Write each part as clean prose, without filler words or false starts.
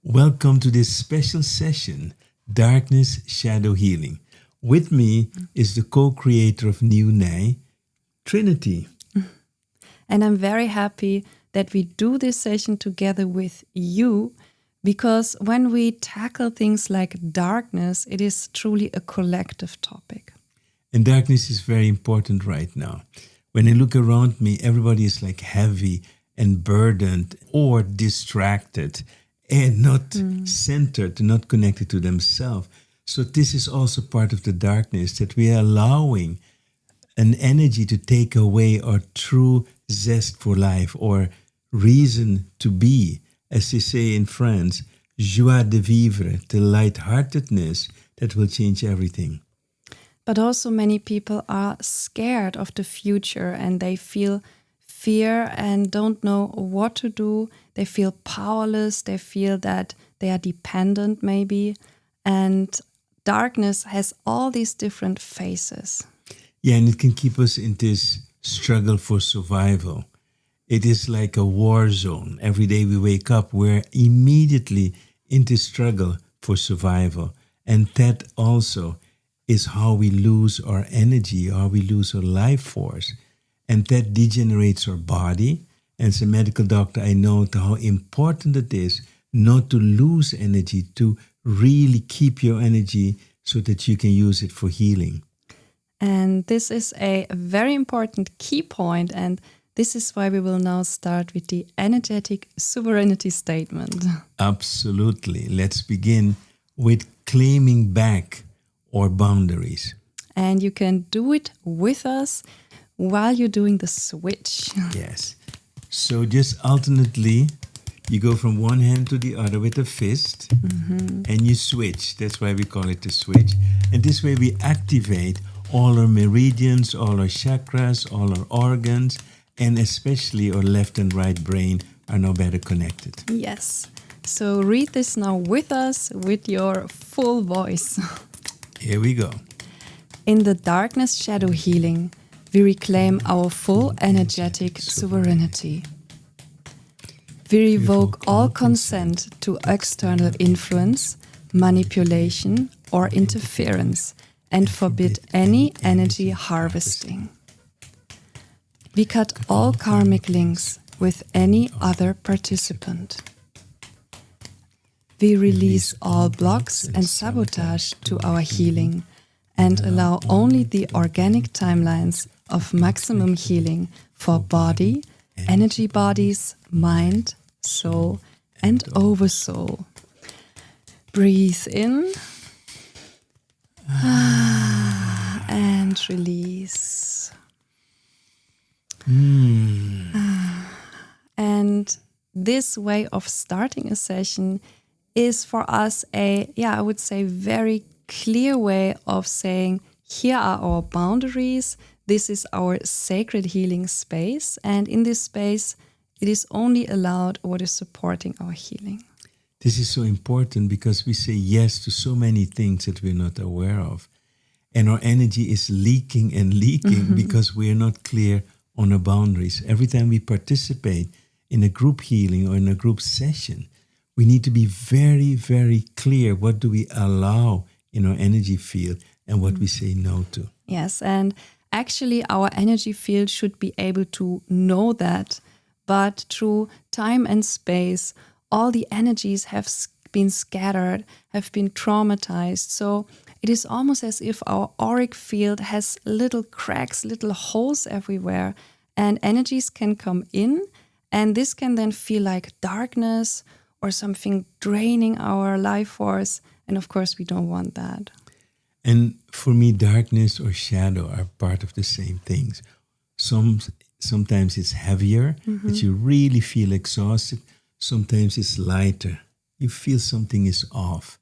Welcome to this special session, Darkness Shadow Healing. With me is the co-creator of New Nij, Trinity. And I'm very happy that we do this session together with you, because when we tackle things like darkness, it is truly a collective topic. And darkness is very important right now. When I look around me, everybody is like heavy and burdened or distracted and not centered, not connected to themselves. So this is also part of the darkness, that we are allowing an energy to take away our true zest for life or reason to be. As they say in France, joie de vivre, the lightheartedness that will change everything. But also many people are scared of the future and they feel fear and don't know what to do. They feel powerless. They feel that they are dependent maybe. And darkness has all these different phases. Yeah, and it can keep us in this struggle for survival. It is like a war zone. Every day we wake up, we're immediately in this struggle for survival. And that also is how we lose our energy, how we lose our life force. And that degenerates our body. And as a medical doctor, I know how important it is not to lose energy, to really keep your energy so that you can use it for healing. And this is a very important key point, and this is why we will now start with the energetic sovereignty statement. Absolutely. Let's begin with claiming back our boundaries. And you can do it with us while you're doing the switch. Yes. So just alternately, you go from one hand to the other with a fist and you switch. That's why we call it the switch. And this way we activate all our meridians, all our chakras, all our organs, and especially our left and right brain are now better connected. Yes. So read this now with us with your full voice. Here we go. In the darkness shadow healing, we reclaim our full energetic sovereignty. We revoke all consent to external influence, manipulation, or interference, and forbid any energy harvesting. We cut all karmic links with any other participant. We release all blocks and sabotage to our healing and allow only the organic timelines of maximum healing for body, energy bodies, mind, soul, and oversoul. Breathe in and release. And this way of starting a session is for us I would say, very clear way of saying, here are our boundaries. This is our sacred healing space. And in this space, it is only allowed what is supporting our healing. This is so important because we say yes to so many things that we're not aware of. And our energy is leaking and leaking because we are not clear on our boundaries. Every time we participate in a group healing or in a group session, we need to be very, very clear. What do we allow in our energy field and what we say no to? Yes, and actually our energy field should be able to know that, but through time and space, all the energies have been scattered, have been traumatized. So it is almost as if our auric field has little cracks, little holes everywhere, and energies can come in, and this can then feel like darkness or something draining our life force. And of course, we don't want that. And for me, darkness or shadow are part of the same things. Sometimes it's heavier, that you really feel exhausted. Sometimes it's lighter. You feel something is off.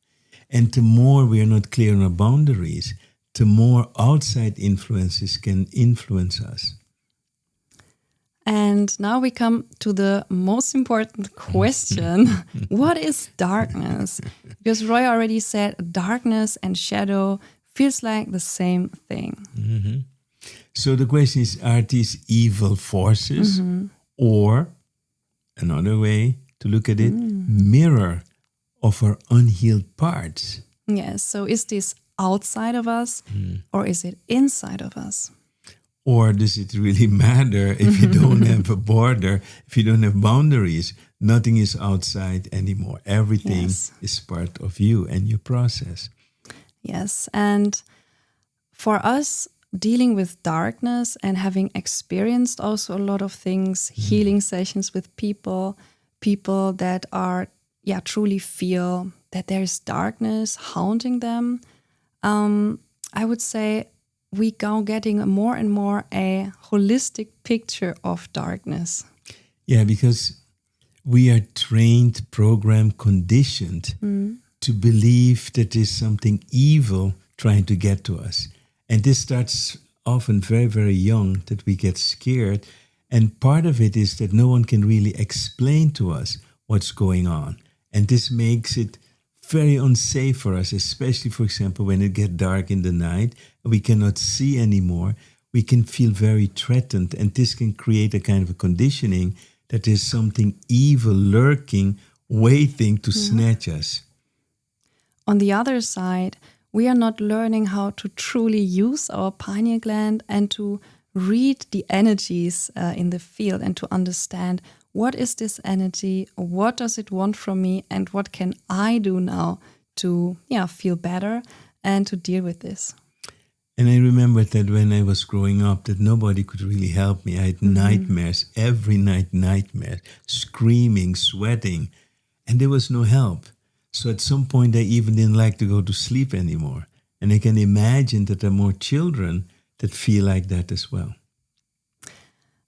And the more we are not clear on our boundaries, the more outside influences can influence us. And now we come to the most important question. What is darkness? Because Roy already said darkness and shadow feels like the same thing. So the question is, are these evil forces or, another way to look at it, mirror of our unhealed parts. Yes. So is this outside of us or is it inside of us? Or does it really matter if you don't have a border, if you don't have boundaries? Nothing is outside anymore. Everything Yes. is part of you and your process. Yes. And for us, dealing with darkness and having experienced also a lot of things, healing sessions with people that are, truly feel that there is darkness haunting them, I would say we go getting more and more a holistic picture of darkness. Yeah, because we are trained, programmed, conditioned to believe that there's something evil trying to get to us. And this starts often very, very young, that we get scared. And part of it is that no one can really explain to us what's going on. And this makes it very unsafe for us, especially, for example, when it gets dark in the night and we cannot see anymore. We can feel very threatened. And this can create a kind of a conditioning that there's something evil lurking, waiting to snatch us. On the other side, we are not learning how to truly use our pineal gland and to read the energies in the field and to understand what is this energy, what does it want from me, and what can I do now to feel better and to deal with this. And I remember that when I was growing up, that nobody could really help me. I had nightmares, every night nightmares, screaming, sweating, and there was no help. So at some point, I even didn't like to go to sleep anymore. And I can imagine that there are more children that feel like that as well.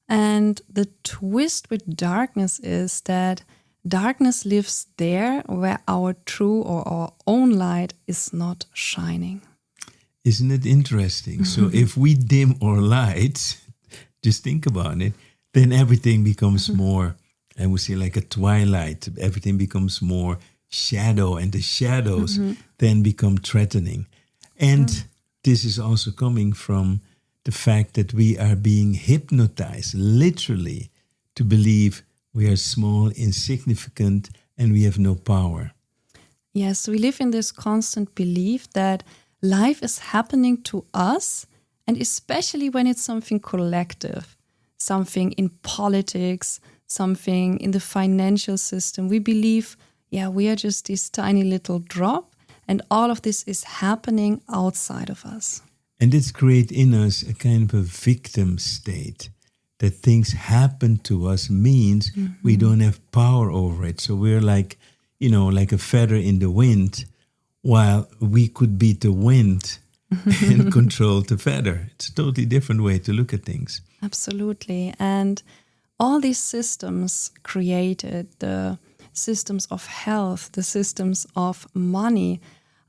And the twist with darkness is that darkness lives there where our true or our own light is not shining. Isn't it interesting? So if we dim our lights, just think about it, then everything becomes more, I would say, like a twilight. Everything becomes more shadow, and the shadows then become threatening. And this is also coming from the fact that we are being hypnotized, literally, to believe we are small, insignificant, and we have no power. Yes, we live in this constant belief that life is happening to us, and especially when it's something collective, something in politics, something in the financial system. We believe, we are just this tiny little drop, and all of this is happening outside of us. And this creates in us a kind of a victim state, that things happen to us means we don't have power over it. So we're like, like a feather in the wind, while we could beat the wind and control the feather. It's a totally different way to look at things. Absolutely. And all these systems created, the systems of health, the systems of money,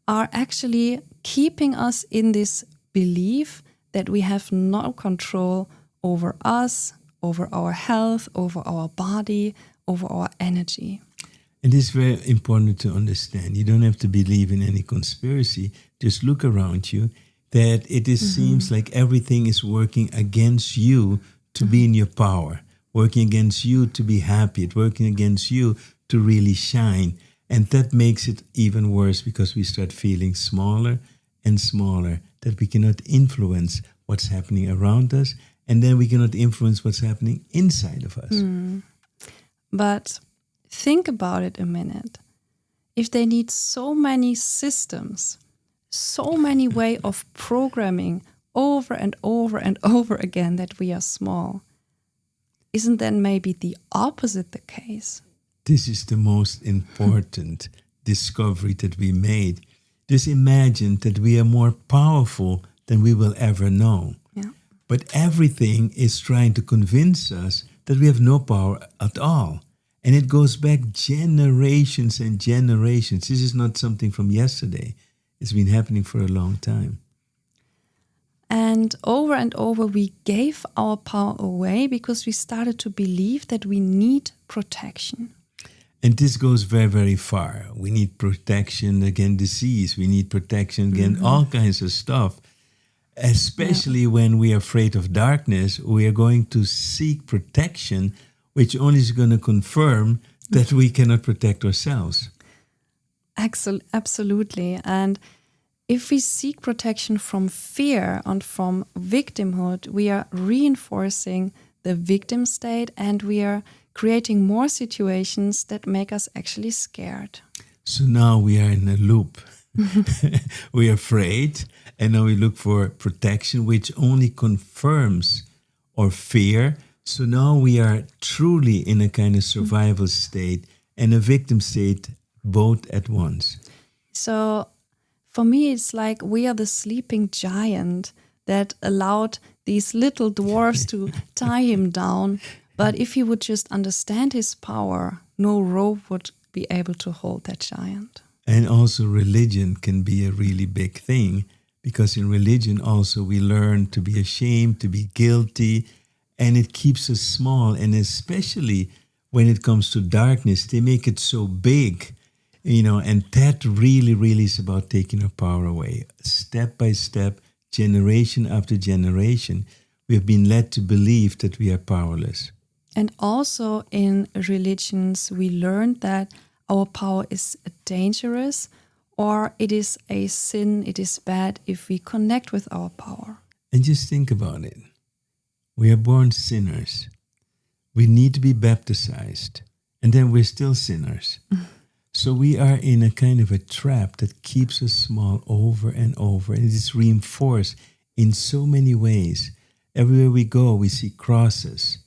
are actually keeping us in this belief that we have no control over us, over our health, over our body, over our energy. And it's very important to understand. You don't have to believe in any conspiracy. Just look around you, that it seems like everything is working against you to be in your power, working against you to be happy, working against you to really shine. And that makes it even worse, because we start feeling smaller and smaller, that we cannot influence what's happening around us, and then we cannot influence what's happening inside of us. But think about it a minute. If they need so many systems, so many way of programming over and over and over again that we are small, isn't then maybe the opposite the case? This is the most important discovery that we made. Just imagine that we are more powerful than we will ever know. Yeah. But everything is trying to convince us that we have no power at all. And it goes back generations and generations. This is not something from yesterday. It's been happening for a long time. And over, we gave our power away because we started to believe that we need protection. And this goes very, very far. We need protection against disease. We need protection against all kinds of stuff. Especially when we are afraid of darkness, we are going to seek protection, which only is going to confirm that we cannot protect ourselves. Absolutely. And if we seek protection from fear and from victimhood, we are reinforcing the victim state and we are creating more situations that make us actually scared. So now we are in a loop. We are afraid, and now we look for protection, which only confirms our fear. So now we are truly in a kind of survival state and a victim state, both at once. So for me, it's like we are the sleeping giant that allowed these little dwarfs to tie him down. But if he would just understand his power, no rope would be able to hold that giant. And also, religion can be a really big thing, because in religion also we learn to be ashamed, to be guilty, and it keeps us small. And especially when it comes to darkness, they make it so big, and that really, really is about taking our power away. Step by step, generation after generation, we have been led to believe that we are powerless. And also in religions, we learned that our power is dangerous or it is a sin, it is bad if we connect with our power. And just think about it. We are born sinners. We need to be baptized. And then we're still sinners. So we are in a kind of a trap that keeps us small over and over. And it is reinforced in so many ways. Everywhere we go, we see crosses.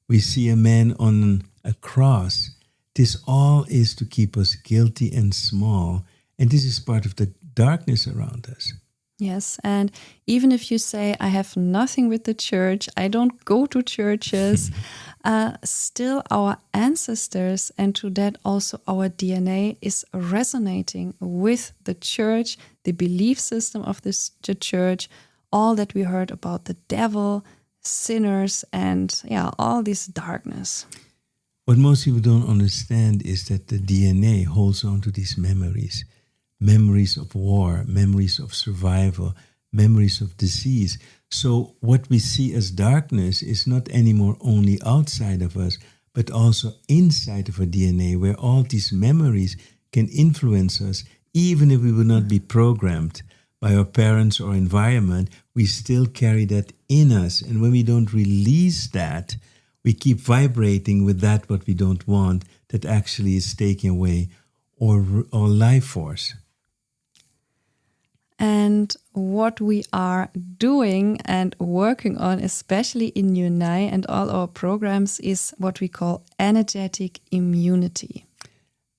We see a man on a cross. This all is to keep us guilty and small. And this is part of the darkness around us. Yes, and even if you say, I have nothing with the church, I don't go to churches, still our ancestors, and to that also our DNA is resonating with the church, the belief system of the church, all that we heard about the devil, sinners, and all this darkness. What most people don't understand is that the DNA holds on to these memories. Memories of war, memories of survival, memories of disease. So what we see as darkness is not anymore only outside of us, but also inside of our DNA, where all these memories can influence us. Even if we would not be programmed by our parents or environment, we still carry that in us. And when we don't release that, we keep vibrating with that what we don't want, that actually is taking away our life force. And what we are doing and working on, especially in Unai and all our programs, is what we call energetic immunity.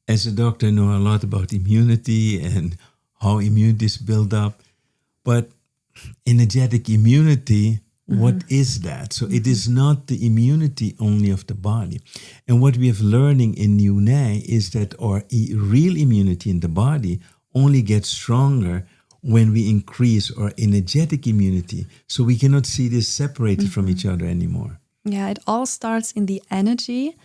As a doctor, I know a lot about immunity and how immunity is built up. But energetic immunity, what is that? So it is not the immunity only of the body. And what we have learning in Unai is that our real immunity in the body only gets stronger when we increase our energetic immunity. So we cannot see this separated from each other anymore. Yeah, it all starts in the energy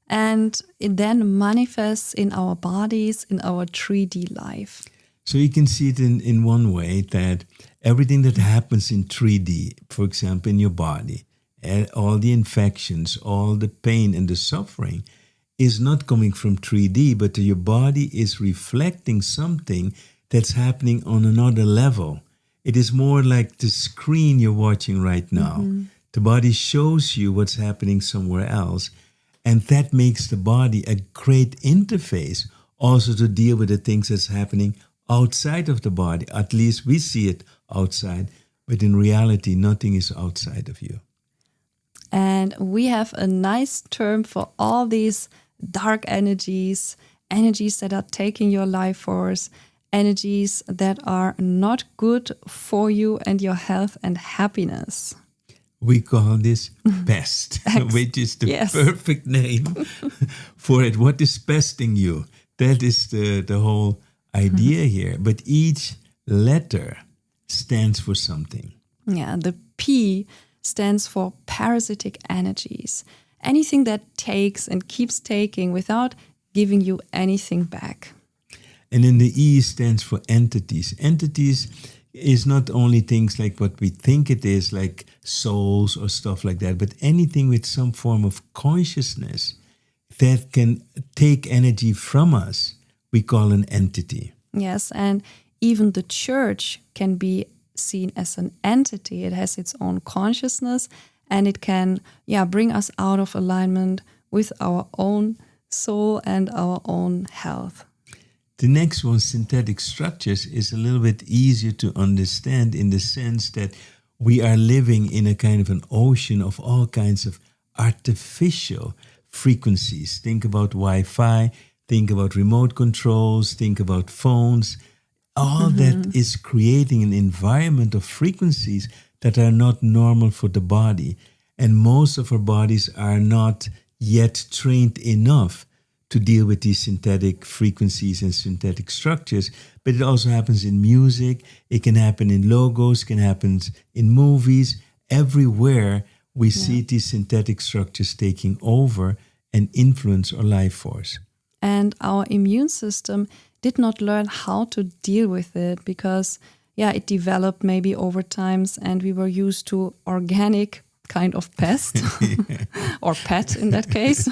and it then manifests in our bodies, in our 3D life. So you can see it in one way, that everything that happens in 3D, for example, in your body, all the infections, all the pain and the suffering is not coming from 3D, but your body is reflecting something that's happening on another level. It is more like the screen you're watching right now. The body shows you what's happening somewhere else. And that makes the body a great interface also to deal with the things that's happening outside of the body. At least we see it outside, but in reality, nothing is outside of you. And we have a nice term for all these dark energies, energies that are taking your life force, energies that are not good for you and your health and happiness. We call this pest, which is the perfect name for it. What is pesting you? That is the whole idea here. But each letter stands for something. Yeah, the P stands for parasitic energies. Anything that takes and keeps taking without giving you anything back. And then the E stands for entities. Entities is not only things like what we think it is, like souls or stuff like that, but anything with some form of consciousness that can take energy from us we call an entity. Yes, and even the church can be seen as an entity. It has its own consciousness, and it can bring us out of alignment with our own soul and our own health. The next one, synthetic structures, is a little bit easier to understand in the sense that we are living in a kind of an ocean of all kinds of artificial frequencies. Think about Wi-Fi, think about remote controls, think about phones. All that is creating an environment of frequencies that are not normal for the body. And most of our bodies are not yet trained enough to deal with these synthetic frequencies and synthetic structures. But it also happens in music, it can happen in logos, it can happen in movies. Everywhere we see these synthetic structures taking over and influence our life force. And our immune system did not learn how to deal with it because, it developed maybe over times, and we were used to organic kind of pest or pet in that case.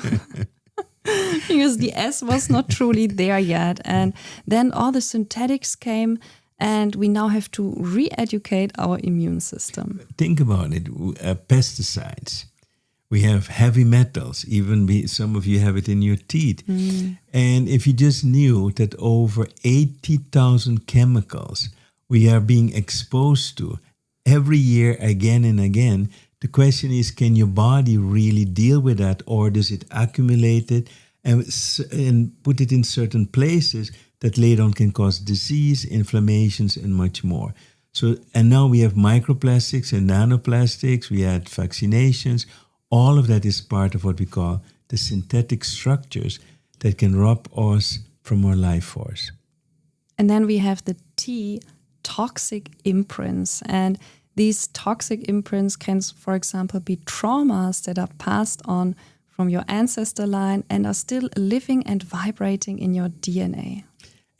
Because the S was not truly there yet. And then all the synthetics came, and we now have to re-educate our immune system. Think about it, pesticides. We have heavy metals, even some of you have it in your teeth. And if you just knew that over 80,000 chemicals we are being exposed to every year again and again, the question is, can your body really deal with that, or does it accumulate it and put it in certain places that later on can cause disease, inflammations, and much more? So, and now we have microplastics and nanoplastics, we had vaccinations. All of that is part of what we call the synthetic structures that can rob us from our life force. And then we have the T, toxic imprints. And these toxic imprints can, for example, be traumas that are passed on from your ancestor line and are still living and vibrating in your DNA.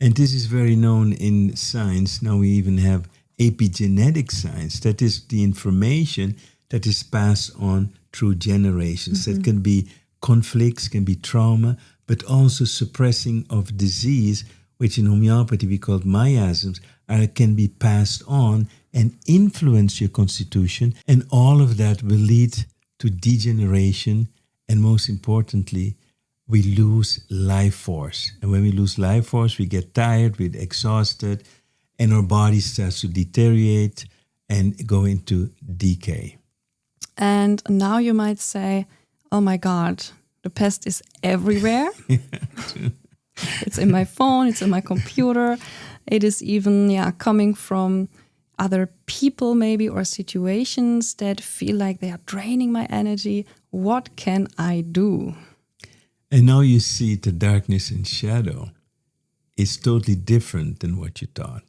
And this is very known in science. Now we even have epigenetic science. That is the information that is passed on through generations. That can be conflicts, can be trauma, but also suppressing of disease, which in homeopathy we call miasms, can be passed on and influence your constitution. And all of that will lead to degeneration. And most importantly, we lose life force. And when we lose life force, we get tired, we get exhausted, and our body starts to deteriorate and go into decay. And now you might say, oh my God, the pest is everywhere. It's in my phone, it's in my computer. It is even coming from other people maybe, or situations that feel like they are draining my energy. What can I do? And now you see the darkness and shadow is totally different than what you thought.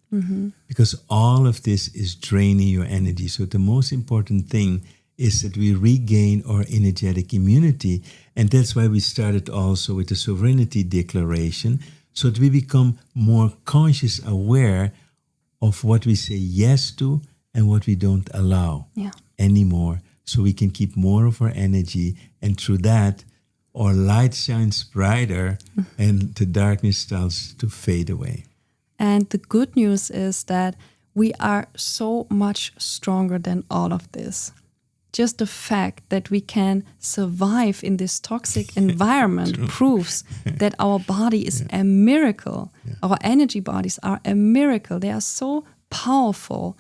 Because all of this is draining your energy. So the most important thing is that we regain our energetic immunity. And that's why we started also with the sovereignty declaration, so that we become more conscious, aware of what we say yes to and what we don't allow anymore. So we can keep more of our energy, and through that, our light shines brighter and the darkness starts to fade away. And the good news is that we are so much stronger than all of this. Just the fact that we can survive in this toxic environment proves that our body is a miracle. Our energy bodies are a miracle. They are so powerful.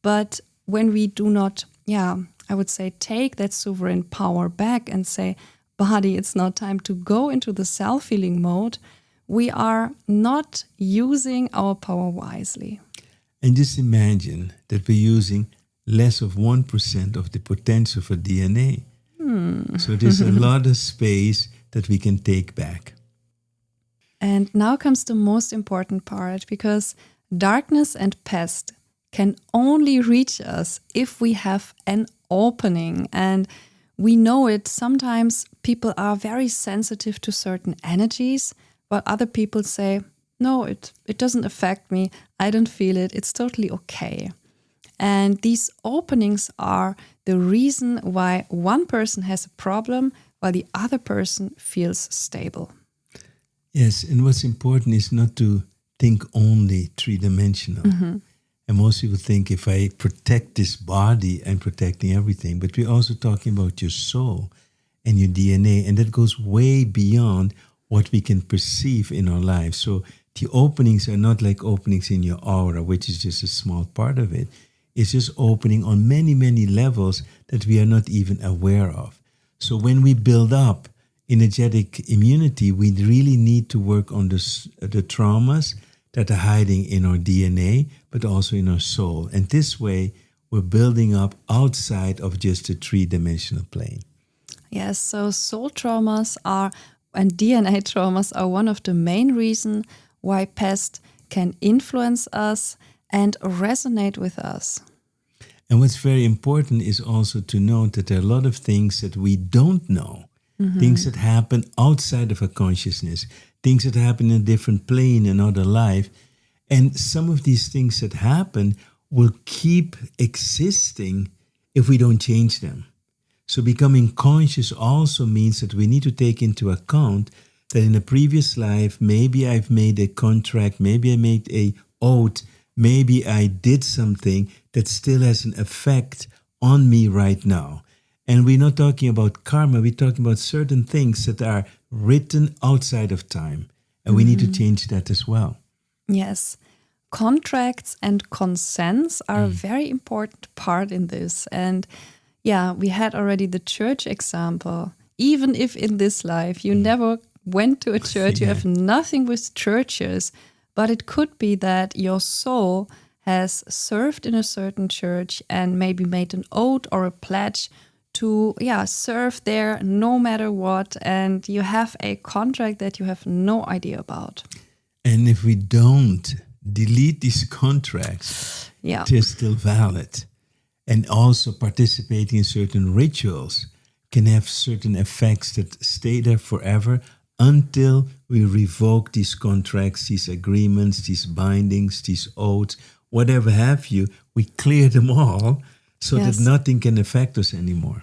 But when we do not, I would say, take that sovereign power back and say, body, it's now time to go into the self-healing mode, we are not using our power wisely. And just imagine that we're using less of 1% of the potential for DNA. So there's a lot of space that we can take back. And now comes the most important part, because darkness and pest can only reach us if we have an opening. And we know it. Sometimes people are very sensitive to certain energies, but other people say, no, it doesn't affect me. I don't feel it. It's totally okay. And these openings are the reason why one person has a problem while the other person feels stable. Yes, and what's important is not to think only three-dimensional. And most people think if I protect this body, I'm protecting everything. But we're also talking about your soul and your DNA, and that goes way beyond what we can perceive in our lives. So the openings are not like openings in your aura, which is just a small part of it. It's just opening on many, many levels that we are not even aware of. So when we build up energetic immunity, we really need to work on the traumas that are hiding in our DNA, but also in our soul. And this way, we're building up outside of just a three-dimensional plane. Yes, so soul traumas are and DNA traumas are one of the main reasons why past can influence us and resonate with us. And what's very important is also to note that there are a lot of things that we don't know, things that happen outside of our consciousness, things that happen in a different plane, another life. And some of these things that happen will keep existing if we don't change them. So becoming conscious also means that we need to take into account that in a previous life, maybe I've made a contract, maybe I made a oath, maybe I did something that still has an effect on me right now. And we're not talking about karma, we're talking about certain things that are written outside of time. And we need to change that as well. Yes, contracts and consents are a very important part in this. And yeah, we had already the church example. Even if in this life you never went to a church, you have nothing with churches, but it could be that your soul has served in a certain church and maybe made an oath or a pledge to serve there no matter what, and you have a contract that you have no idea about. And if we don't delete these contracts, they're still valid. And also participating in certain rituals can have certain effects that stay there forever until we revoke these contracts, these agreements, these bindings, these oaths, whatever have you. We clear them all so that nothing can affect us anymore.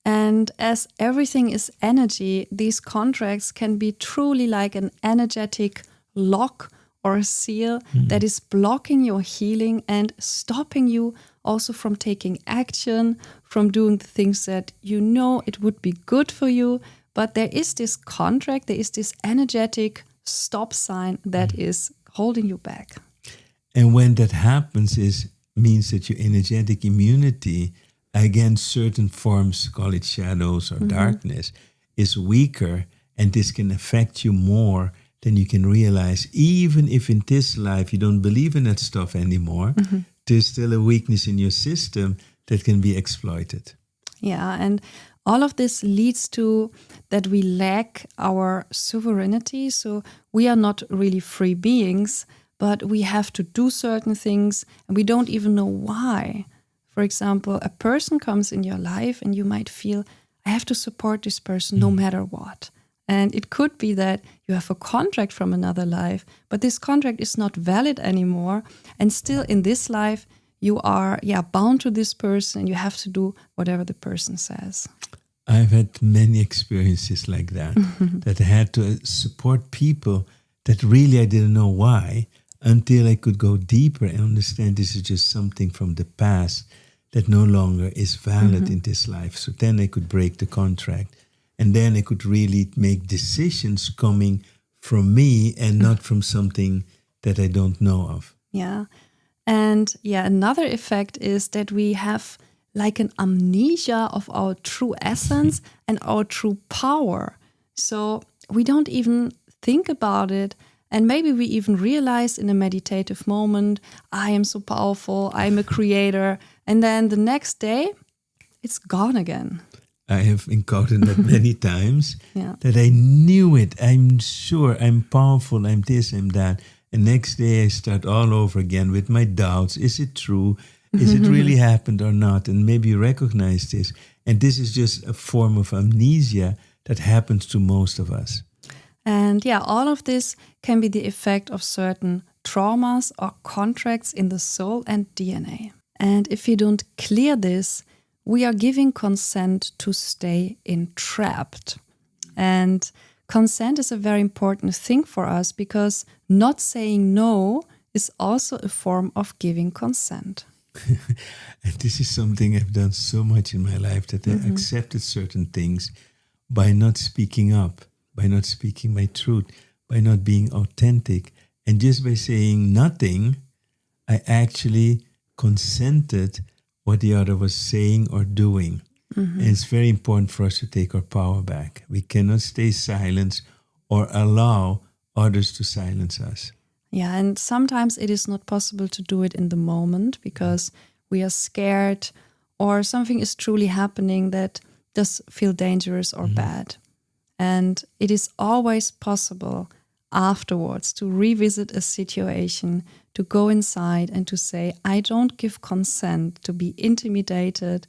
And as everything is energy, these contracts can be truly like an energetic lock or a seal that is blocking your healing and stopping you also from taking action, from doing the things that you know it would be good for you. But there is this contract, there is this energetic stop sign that is holding you back. And when that happens, means that your energetic immunity against certain forms, call it shadows or darkness, is weaker, and this can affect you more than you can realize. Even if in this life you don't believe in that stuff anymore, there's still a weakness in your system that can be exploited. Yeah, and all of this leads to that we lack our sovereignty. So we are not really free beings, but we have to do certain things and we don't even know why. For example, a person comes in your life and you might feel, I have to support this person no matter what. And it could be that you have a contract from another life, but this contract is not valid anymore. And still in this life, you are bound to this person and you have to do whatever the person says. I've had many experiences like that, that I had to support people that really I didn't know why, until I could go deeper and understand this is just something from the past that no longer is valid in this life. So then I could break the contract. And then I could really make decisions coming from me and not from something that I don't know of. Yeah. And another effect is that we have like an amnesia of our true essence and our true power. So we don't even think about it. And maybe we even realize in a meditative moment, I am so powerful, I'm a creator. And then the next day, it's gone again. I have encountered that many times, Yeah. that I knew it. I'm sure I'm powerful, I'm this, I'm that. And next day I start all over again with my doubts. Is it true? Is it really happened or not? And maybe you recognize this. And this is just a form of amnesia that happens to most of us. And all of this can be the effect of certain traumas or contracts in the soul and DNA. And if you don't clear this, we are giving consent to stay entrapped. And consent is a very important thing for us because not saying no is also a form of giving consent. And this is something I've done so much in my life, that I accepted certain things by not speaking up, by not speaking my truth, by not being authentic. And just by saying nothing, I actually consented what the other was saying or doing. And it's very important for us to take our power back. We cannot stay silent or allow others to silence us. Yeah, and sometimes it is not possible to do it in the moment because we are scared or something is truly happening that does feel dangerous or bad. And it is always possible afterwards to revisit a situation, to go inside and to say, I don't give consent to be intimidated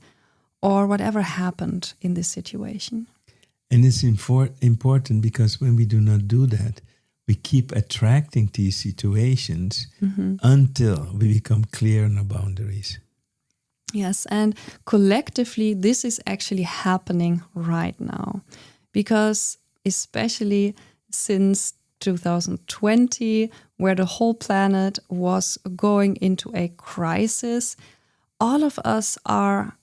or whatever happened in this situation. And it's important because when we do not do that, we keep attracting these situations until we become clear on our boundaries. Yes, and collectively, this is actually happening right now because especially since 2020, where the whole planet was going into a crisis, all of us are,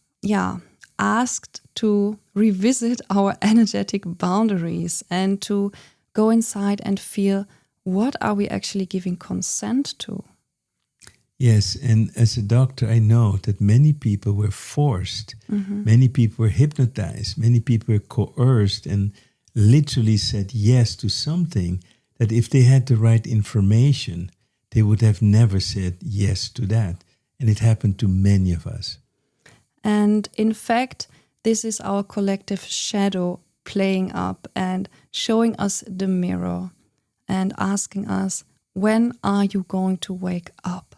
asked to revisit our energetic boundaries and to go inside and feel, what are we actually giving consent to? Yes, and as a doctor, I know that many people were forced, many people were hypnotized, many people were coerced and literally said yes to something that if they had the right information, they would have never said yes to that. And it happened to many of us. And in fact, this is our collective shadow playing up and showing us the mirror and asking us, when are you going to wake up?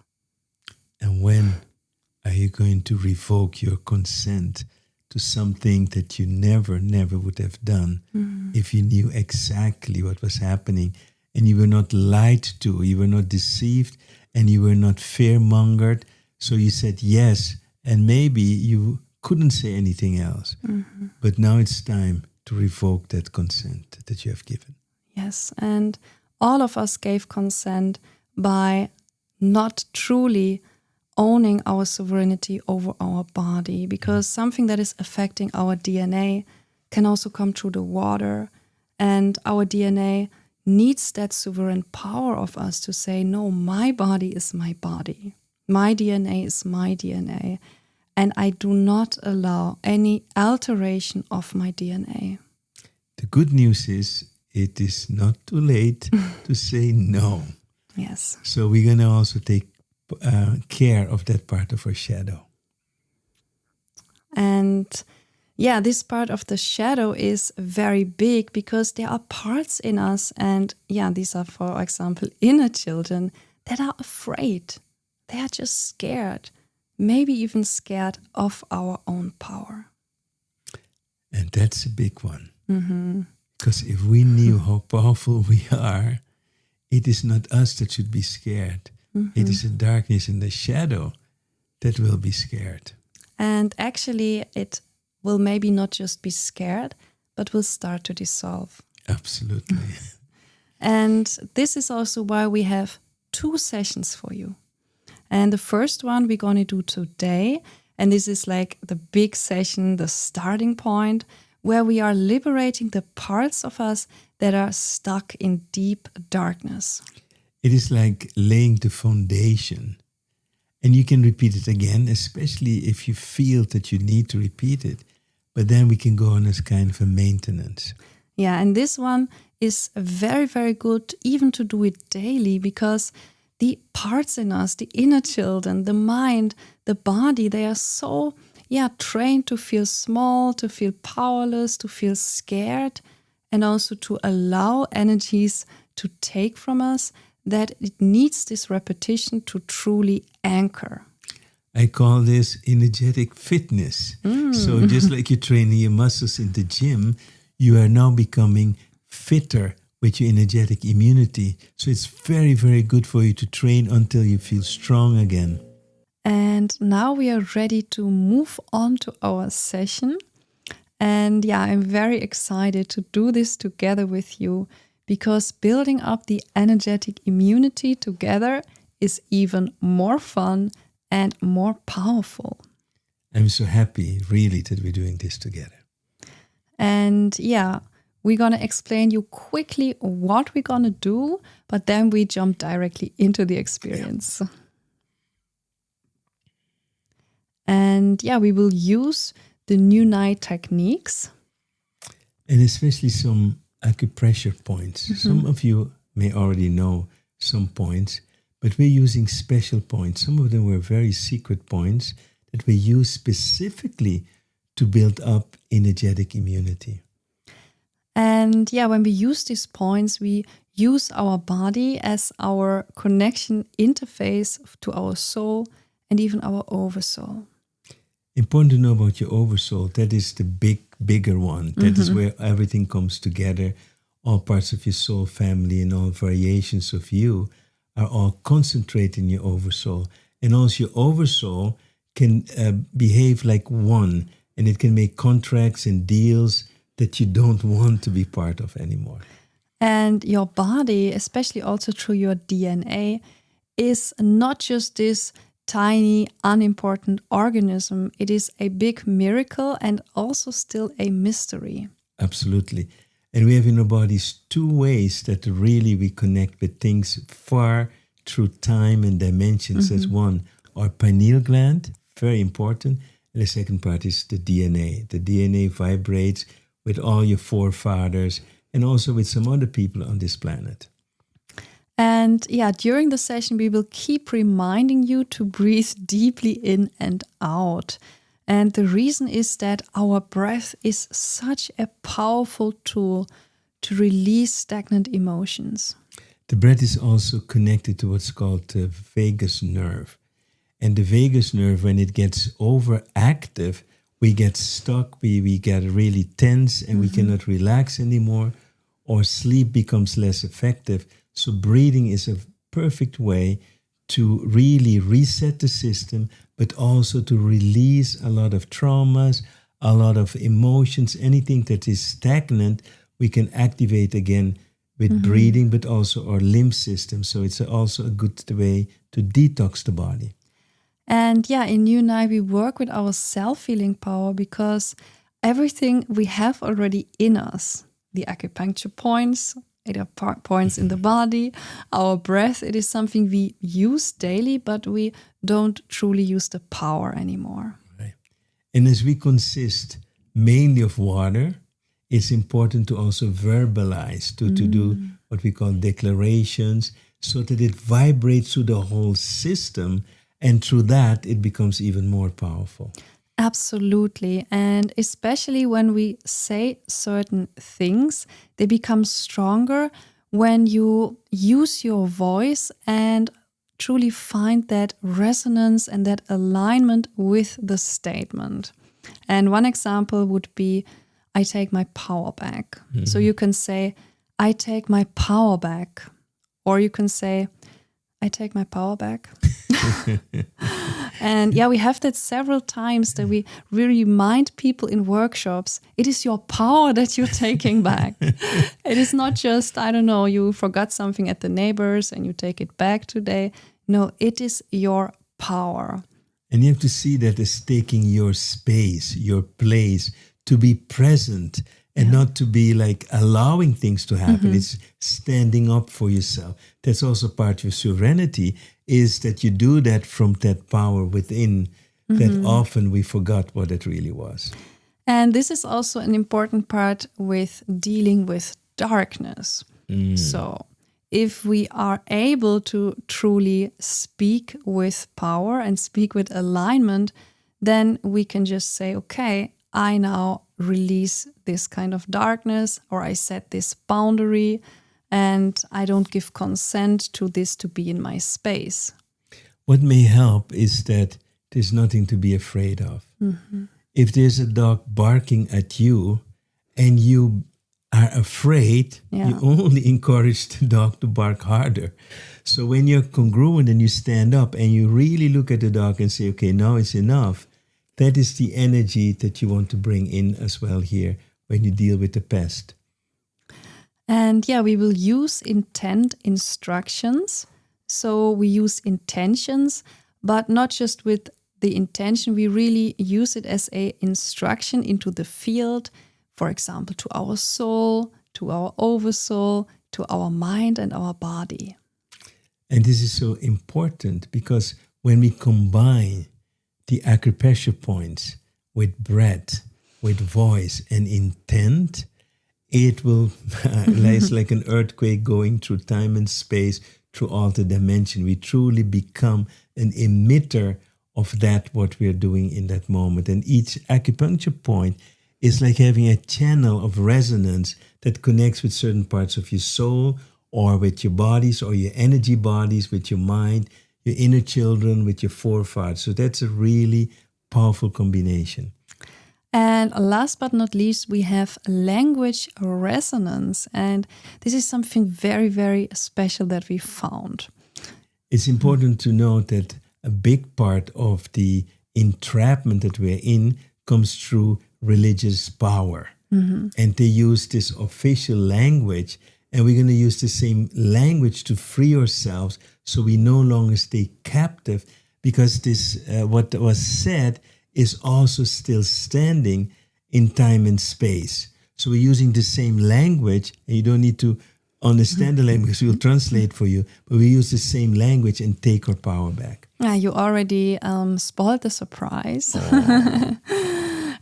And when are you going to revoke your consent to something that you never would have done if you knew exactly what was happening and you were not lied to, you were not deceived, and you were not fear-mongered. So you said yes, and maybe you couldn't say anything else. But now it's time to revoke that consent that you have given. Yes, and all of us gave consent by not truly owning our sovereignty over our body, because something that is affecting our DNA can also come through the water, and our DNA needs that sovereign power of us to say, no, my body is my body. My DNA is my DNA, and I do not allow any alteration of my DNA. The good news is it is not too late to say no. Yes. So we're going to also take care of that part of our shadow. And this part of the shadow is very big because there are parts in us, and these are, for example, inner children that are afraid. They are just scared, maybe even scared of our own power. And that's a big one. Because if we knew how powerful we are, it is not us that should be scared. It is the darkness and the shadow that will be scared. And actually, it will maybe not just be scared, but will start to dissolve. Absolutely. And this is also why we have 2 sessions for you. And the first one we're going to do today, and this is like the big session, the starting point, where we are liberating the parts of us that are stuck in deep darkness. It is like laying the foundation. And you can repeat it again, especially if you feel that you need to repeat it. But then we can go on as kind of a maintenance. Yeah, and this one is very, very good even to do it daily, because the parts in us, the inner children, the mind, the body, they are so trained to feel small, to feel powerless, to feel scared, and also to allow energies to take from us, that it needs this repetition to truly anchor. I call this energetic fitness. So just like you're training your muscles in the gym, you are now becoming fitter with your energetic immunity. So it's very, very good for you to train until you feel strong again. And now we are ready to move on to our session. And yeah, I'm very excited to do this together with you because building up the energetic immunity together is even more fun and more powerful. I'm so happy, really, that we're doing this together. And yeah, we're going to explain you quickly what we're going to do, but then we jump directly into the experience. Yeah. And yeah, we will use the new night techniques. And especially some acupressure points. Mm-hmm. Some of you may already know some points, but we're using special points. Some of them were very secret points that we use specifically to build up energetic immunity. And yeah, when we use these points, we use our body as our connection interface to our soul and even our oversoul. Important to know about your oversoul. That is the bigger one. That is where everything comes together. All parts of your soul family and all variations of you are all concentrated in your oversoul. And also your oversoul can behave like one, and it can make contracts and deals that you don't want to be part of anymore. And your body, especially also through your DNA, is not just this tiny, unimportant organism. It is a big miracle and also still a mystery. Absolutely. And we have in our bodies two ways that really we connect with things far through time and dimensions. That's one, our pineal gland, very important. And the second part is the DNA. The DNA vibrates with all your forefathers and also with some other people on this planet. And yeah, during the session, we will keep reminding you to breathe deeply in and out. And the reason is that our breath is such a powerful tool to release stagnant emotions. The breath is also connected to what's called the vagus nerve. And the vagus nerve, when it gets overactive, we get stuck, we get really tense, and we cannot relax anymore, or sleep becomes less effective. So breathing is a perfect way to really reset the system, but also to release a lot of traumas, a lot of emotions, anything that is stagnant, we can activate again with breathing, but also our limb system. So it's also a good way to detox the body. And yeah, in New Night, we work with our self-healing power because everything we have already in us, the acupuncture points, it are points in the body, our breath, it is something we use daily, but we don't truly use the power anymore. Right. And as we consist mainly of water, it's important to also verbalize, to do what we call declarations, so that it vibrates through the whole system, and through that, it becomes even more powerful. Absolutely. And especially when we say certain things, they become stronger when you use your voice and truly find that resonance and that alignment with the statement. And one example would be, I take my power back. So you can say, I take my power back. Or you can say, I take my power back. And yeah, we have that several times that we really remind people in workshops, it is your power that you're taking back. It is not just, I don't know, you forgot something at the neighbors and you take it back today. No, it is your power. And you have to see that as taking your space, your place, to be present and not to be like allowing things to happen. It's standing up for yourself. That's also part of serenity, is that you do that from that power within that often we forgot what it really was. And this is also an important part with dealing with darkness. So if we are able to truly speak with power and speak with alignment, then we can just say, okay, I now release this kind of darkness, or I set this boundary and I don't give consent to this to be in my space. What may help is that there's nothing to be afraid of. If there's a dog barking at you and you are afraid, you only encourage the dog to bark harder. So when you're congruent and you stand up and you really look at the dog and say, okay, now it's enough, that is the energy that you want to bring in as well here when you deal with the past. And yeah, we will use intent instructions. So we use intentions, but not just with the intention. We really use it as a instruction into the field, for example, to our soul, to our oversoul, to our mind and our body. And this is so important because when we combine the acupressure points with breath, with voice and intent, it will, it's like an earthquake going through time and space, through all the dimension. We truly become an emitter of that, what we are doing in that moment. And each acupuncture point is like having a channel of resonance that connects with certain parts of your soul, or with your bodies, or your energy bodies, with your mind, your inner children, with your forefathers. So that's a really powerful combination. And last but not least, we have language resonance. And this is something very, very special that we found. It's important to note that a big part of the entrapment that we're in comes through religious power. And they use this official language, and we're going to use the same language to free ourselves so we no longer stay captive, because this, what was said, is also still standing in time and space. So we're using the same language, and you don't need to understand the language. We'll translate for you, but we use the same language and take our power back. You already spoiled the surprise.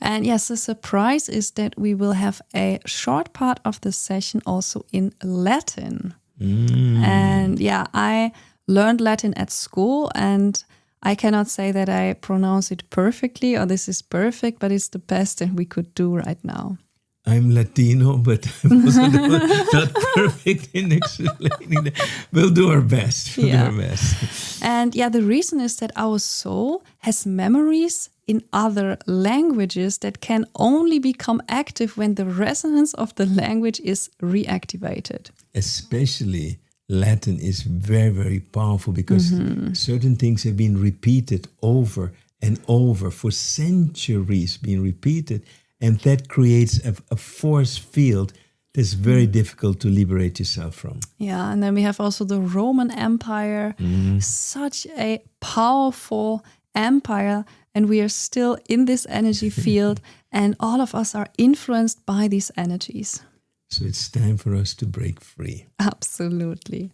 And yes, the surprise is that we will have a short part of the session also in Latin. And yeah, I learned Latin at school, and I cannot say that I pronounce it perfectly or this is perfect, but it's the best that we could do right now. I'm Latino, but I'm also not perfect in explaining that. We'll do our best. We'll do our best. And yeah, the reason is that our soul has memories in other languages that can only become active when the resonance of the language is reactivated. Especially Latin is very, very powerful because certain things have been repeated over and over for centuries, being repeated. And that creates a force field that's very difficult to liberate yourself from. Yeah, and then we have also the Roman Empire, such a powerful empire, and we are still in this energy field, and all of us are influenced by these energies. So it's time for us to break free. Absolutely.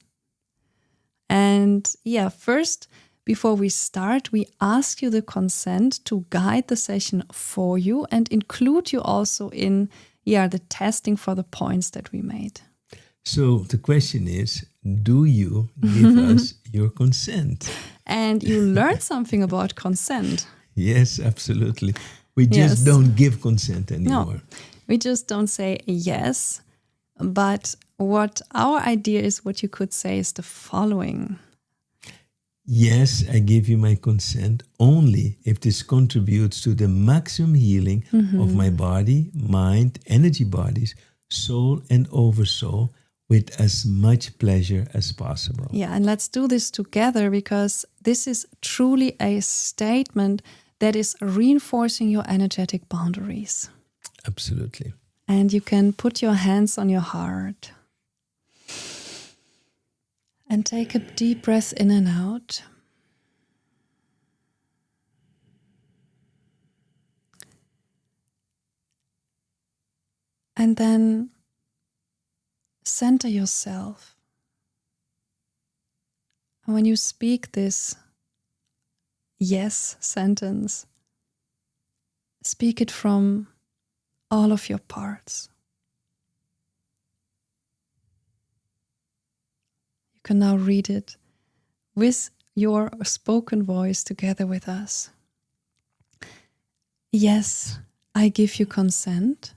And yeah, first, before we start, we ask you the consent to guide the session for you and include you also in the testing for the points that we made. So the question is, do you give us your consent? And you learned something about consent. Yes, absolutely. We just don't give consent anymore. No, we just don't say yes. But what our idea is, what you could say is the following. Yes, I give you my consent only if this contributes to the maximum healing of my body, mind, energy bodies, soul and oversoul with as much pleasure as possible. Yeah, and let's do this together because this is truly a statement that is reinforcing your energetic boundaries. Absolutely. And you can put your hands on your heart. And take a deep breath in and out. And then center yourself. And when you speak this yes sentence, speak it from all of your parts. You can now read it with your spoken voice together with us. Yes, I give you consent,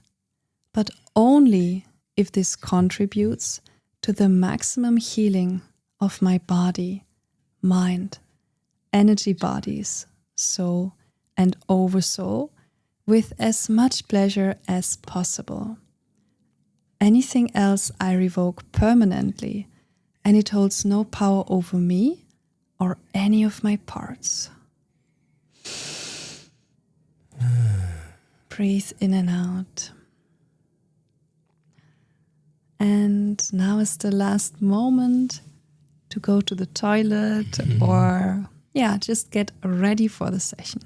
but only if this contributes to the maximum healing of my body, mind, energy bodies, soul, and oversoul with as much pleasure as possible. Anything else I revoke permanently, and it holds no power over me or any of my parts. Breathe in and out. And now is the last moment to go to the toilet or just get ready for the session.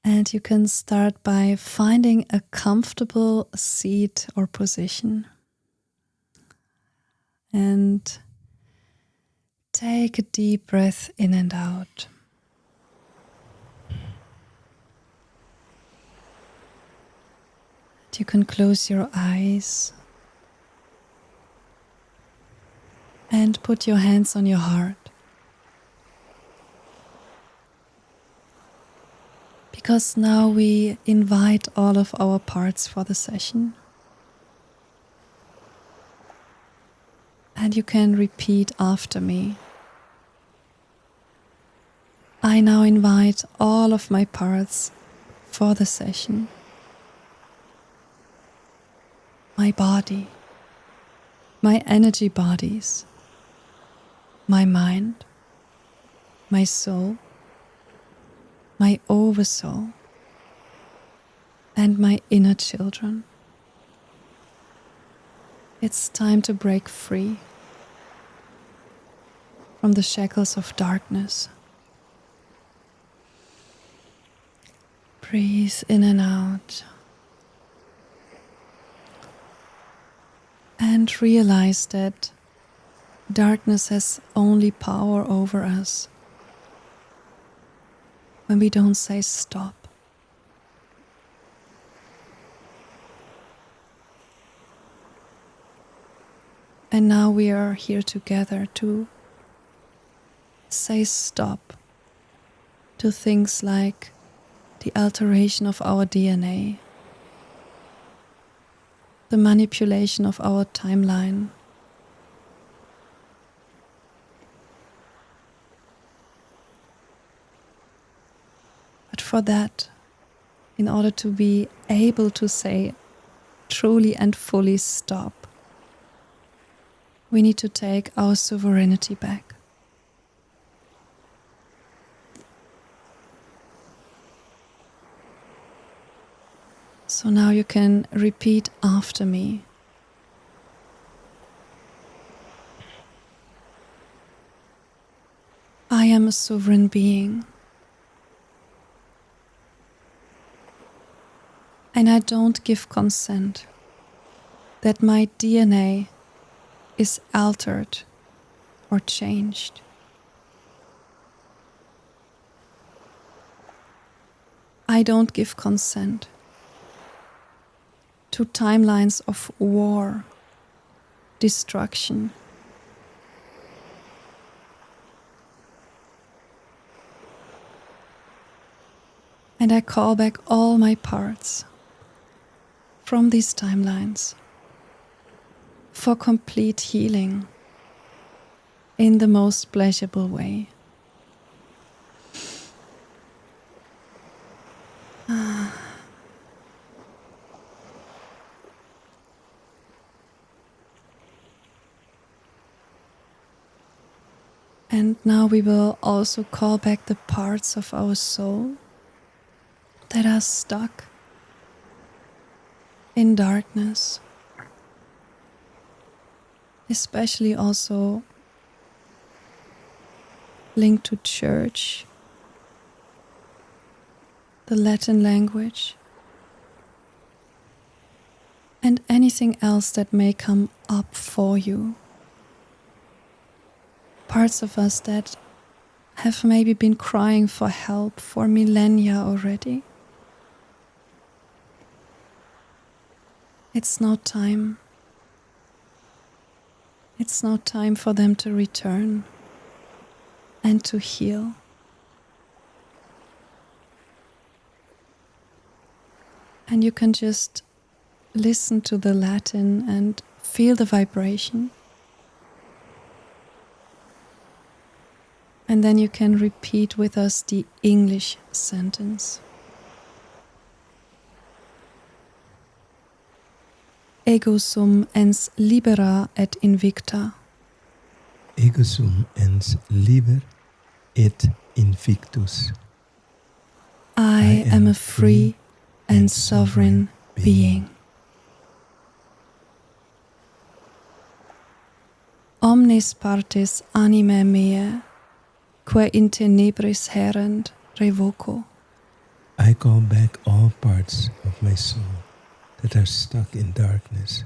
And you can start by finding a comfortable seat or position. And take a deep breath in and out. You can close your eyes and put your hands on your heart. Because now we invite all of our parts for the session. And you can repeat after me. I now invite all of my parts for the session. My body, my energy bodies, my mind, my soul, my oversoul, and my inner children. It's time to break free from the shackles of darkness. Breathe in and out. And realize that darkness has only power over us when we don't say stop. And now we are here together to say stop to things like the alteration of our DNA, the manipulation of our timeline, but for that, in order to be able to say truly and fully stop, we need to take our sovereignty back. So now you can repeat after me. I am a sovereign being. And I don't give consent that my DNA is altered or changed. I don't give consent to timelines of war, destruction. And I call back all my parts from these timelines for complete healing in the most pleasurable way. And now we will also call back the parts of our soul that are stuck in darkness, especially also linked to church, the Latin language, and anything else that may come up for you. Parts of us that have maybe been crying for help for millennia already. It's now time. It's now time for them to return and to heal. And you can just listen to the Latin and feel the vibration. And then you can repeat with us the English sentence. Ego sum ens libera et invicta. Ego sum ens liber et invictus. I am a free and sovereign being. Omnis partes animae meae, quae in tenebris herent, revoco. I call back all parts of my soul that are stuck in darkness.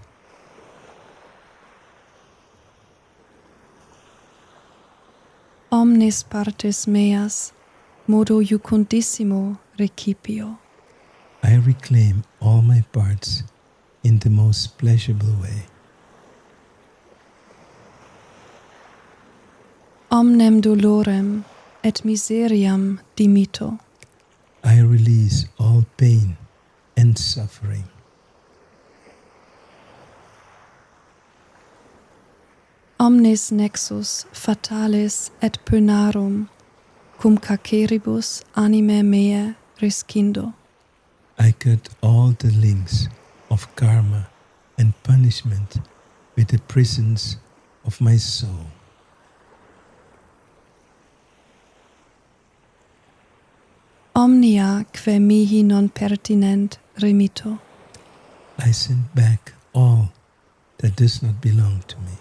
Omnis partes meas, modo jucundissimo recipio. I reclaim all my parts in the most pleasurable way. Omnem dolorem et miseriam dimito. I release all pain and suffering. Omnis nexus fatalis et punarum cum caceribus animae meae rescindo. I cut all the links of karma and punishment with the prisons of my soul. Omnia quae mihi non pertinent remito. I send back all that does not belong to me.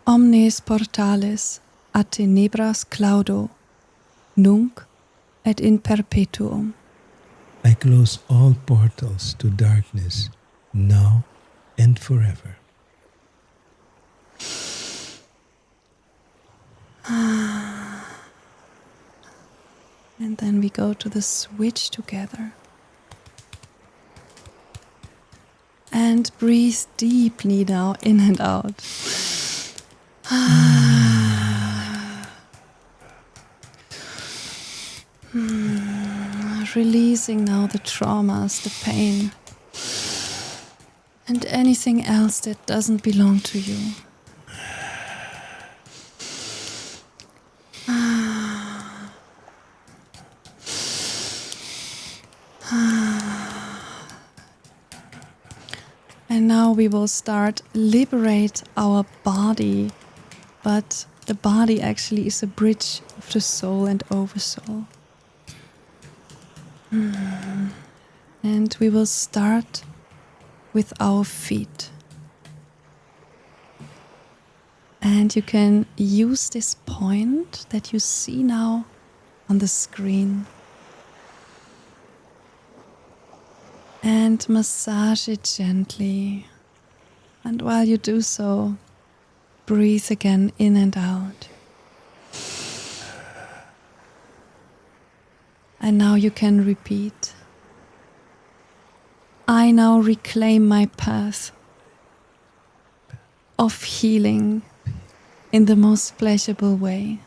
Omnes portales a tenebras claudo, nunc et in perpetuum. I close all portals to darkness, now and forever. And then we go to the switch together. And breathe deeply now, in and out. Releasing now the traumas, the pain, and anything else that doesn't belong to you. And now we will start liberate our body, but the body actually is a bridge of the soul and oversoul. And we will start with our feet. And you can use this point that you see now on the screen and massage it gently. And while you do so, breathe again in and out. And now you can repeat. I now reclaim my path of healing in the most pleasurable way.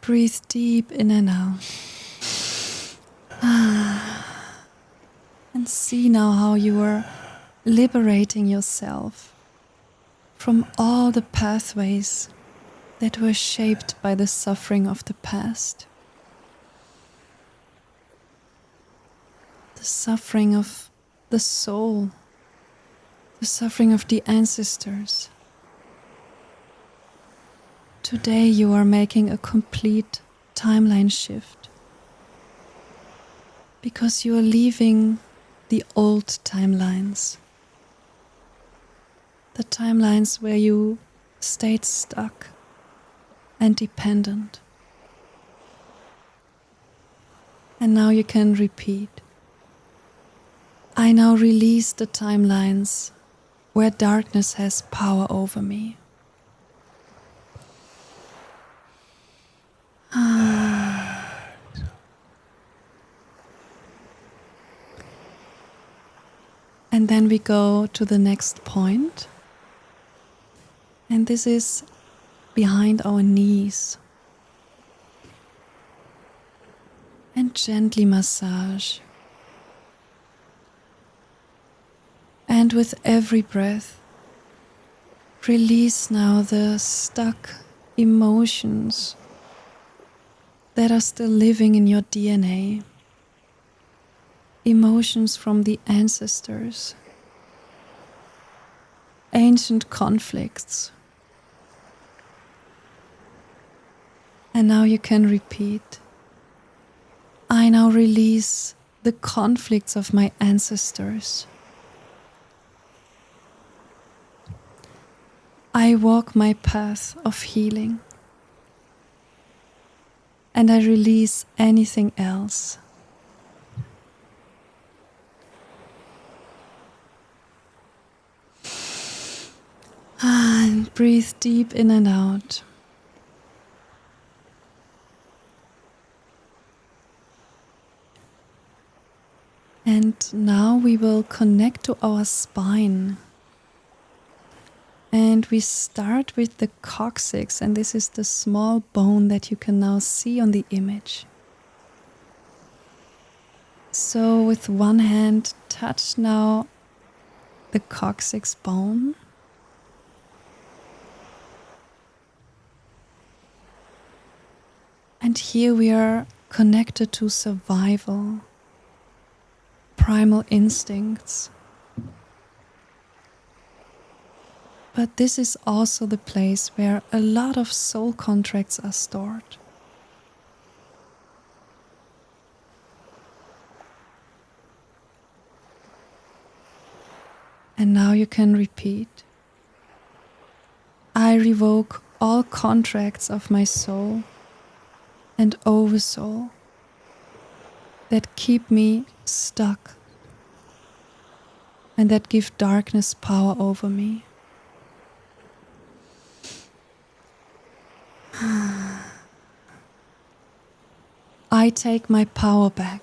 Breathe deep in and out. And see now how you are liberating yourself from all the pathways that were shaped by the suffering of the past. The suffering of the soul, the suffering of the ancestors. Today you are making a complete timeline shift because you are leaving the old timelines. The timelines where you stayed stuck and dependent. And now you can repeat. I now release the timelines where darkness has power over me. And then we go to the next point. And this is behind our knees. And gently massage. And with every breath, release now the stuck emotions that are still living in your DNA. Emotions from the ancestors, ancient conflicts. And now you can repeat. I now release the conflicts of my ancestors. I walk my path of healing. And I release anything else. And breathe deep in and out. And now we will connect to our spine. And we start with the coccyx, and this is the small bone that you can now see on the image. So with one hand, touch now the coccyx bone. And here we are connected to survival, primal instincts. But this is also the place where a lot of soul contracts are stored. And now you can repeat. I revoke all contracts of my soul and oversoul that keep me stuck and that give darkness power over me. I take my power back.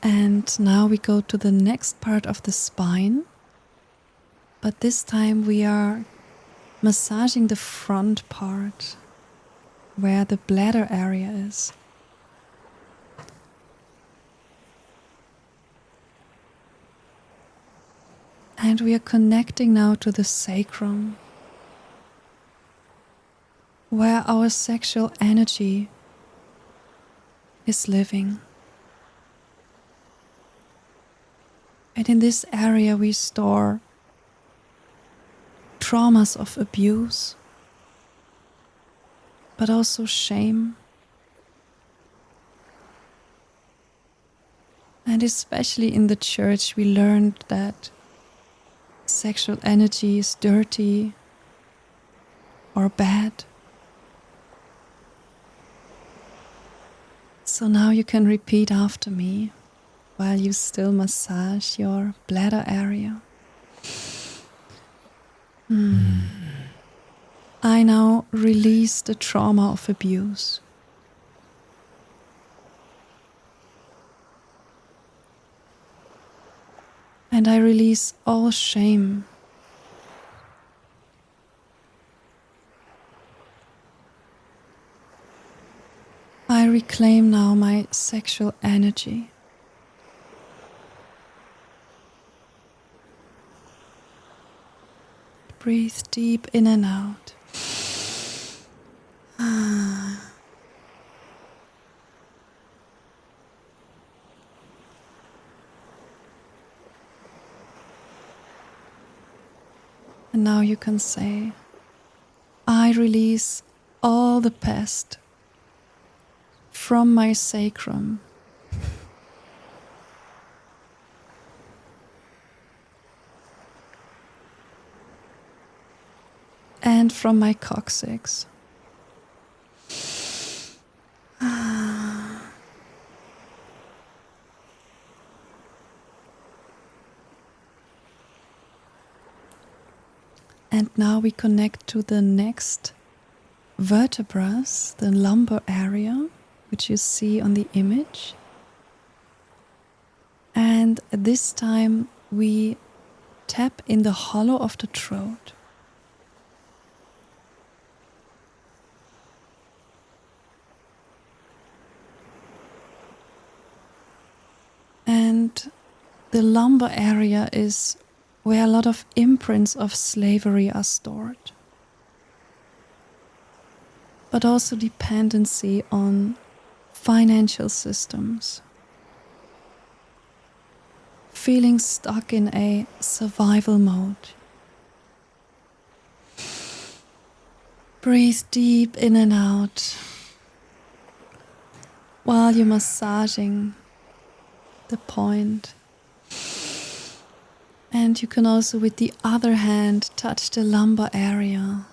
And now we go to the next part of the spine, but this time we are massaging the front part where the bladder area is. And we are connecting now to the sacrum, where our sexual energy is living. And in this area we store traumas of abuse, but also shame, And especially in the church, we learned that sexual energy is dirty or bad. So now you can repeat after me while you still massage your bladder area. I now release the trauma of abuse. And I release all shame. I reclaim now my sexual energy. Breathe deep in and out. And now you can say, I release all the past from my sacrum. And from my coccyx. And now we connect to the next vertebrae, the lumbar area, which you see on the image. And this time we tap in the hollow of the throat. And the lumbar area is where a lot of imprints of slavery are stored, but also dependency on financial systems, feeling stuck in a survival mode. Breathe deep in and out while you're massaging the point. And you can also, with the other hand, touch the lumbar area.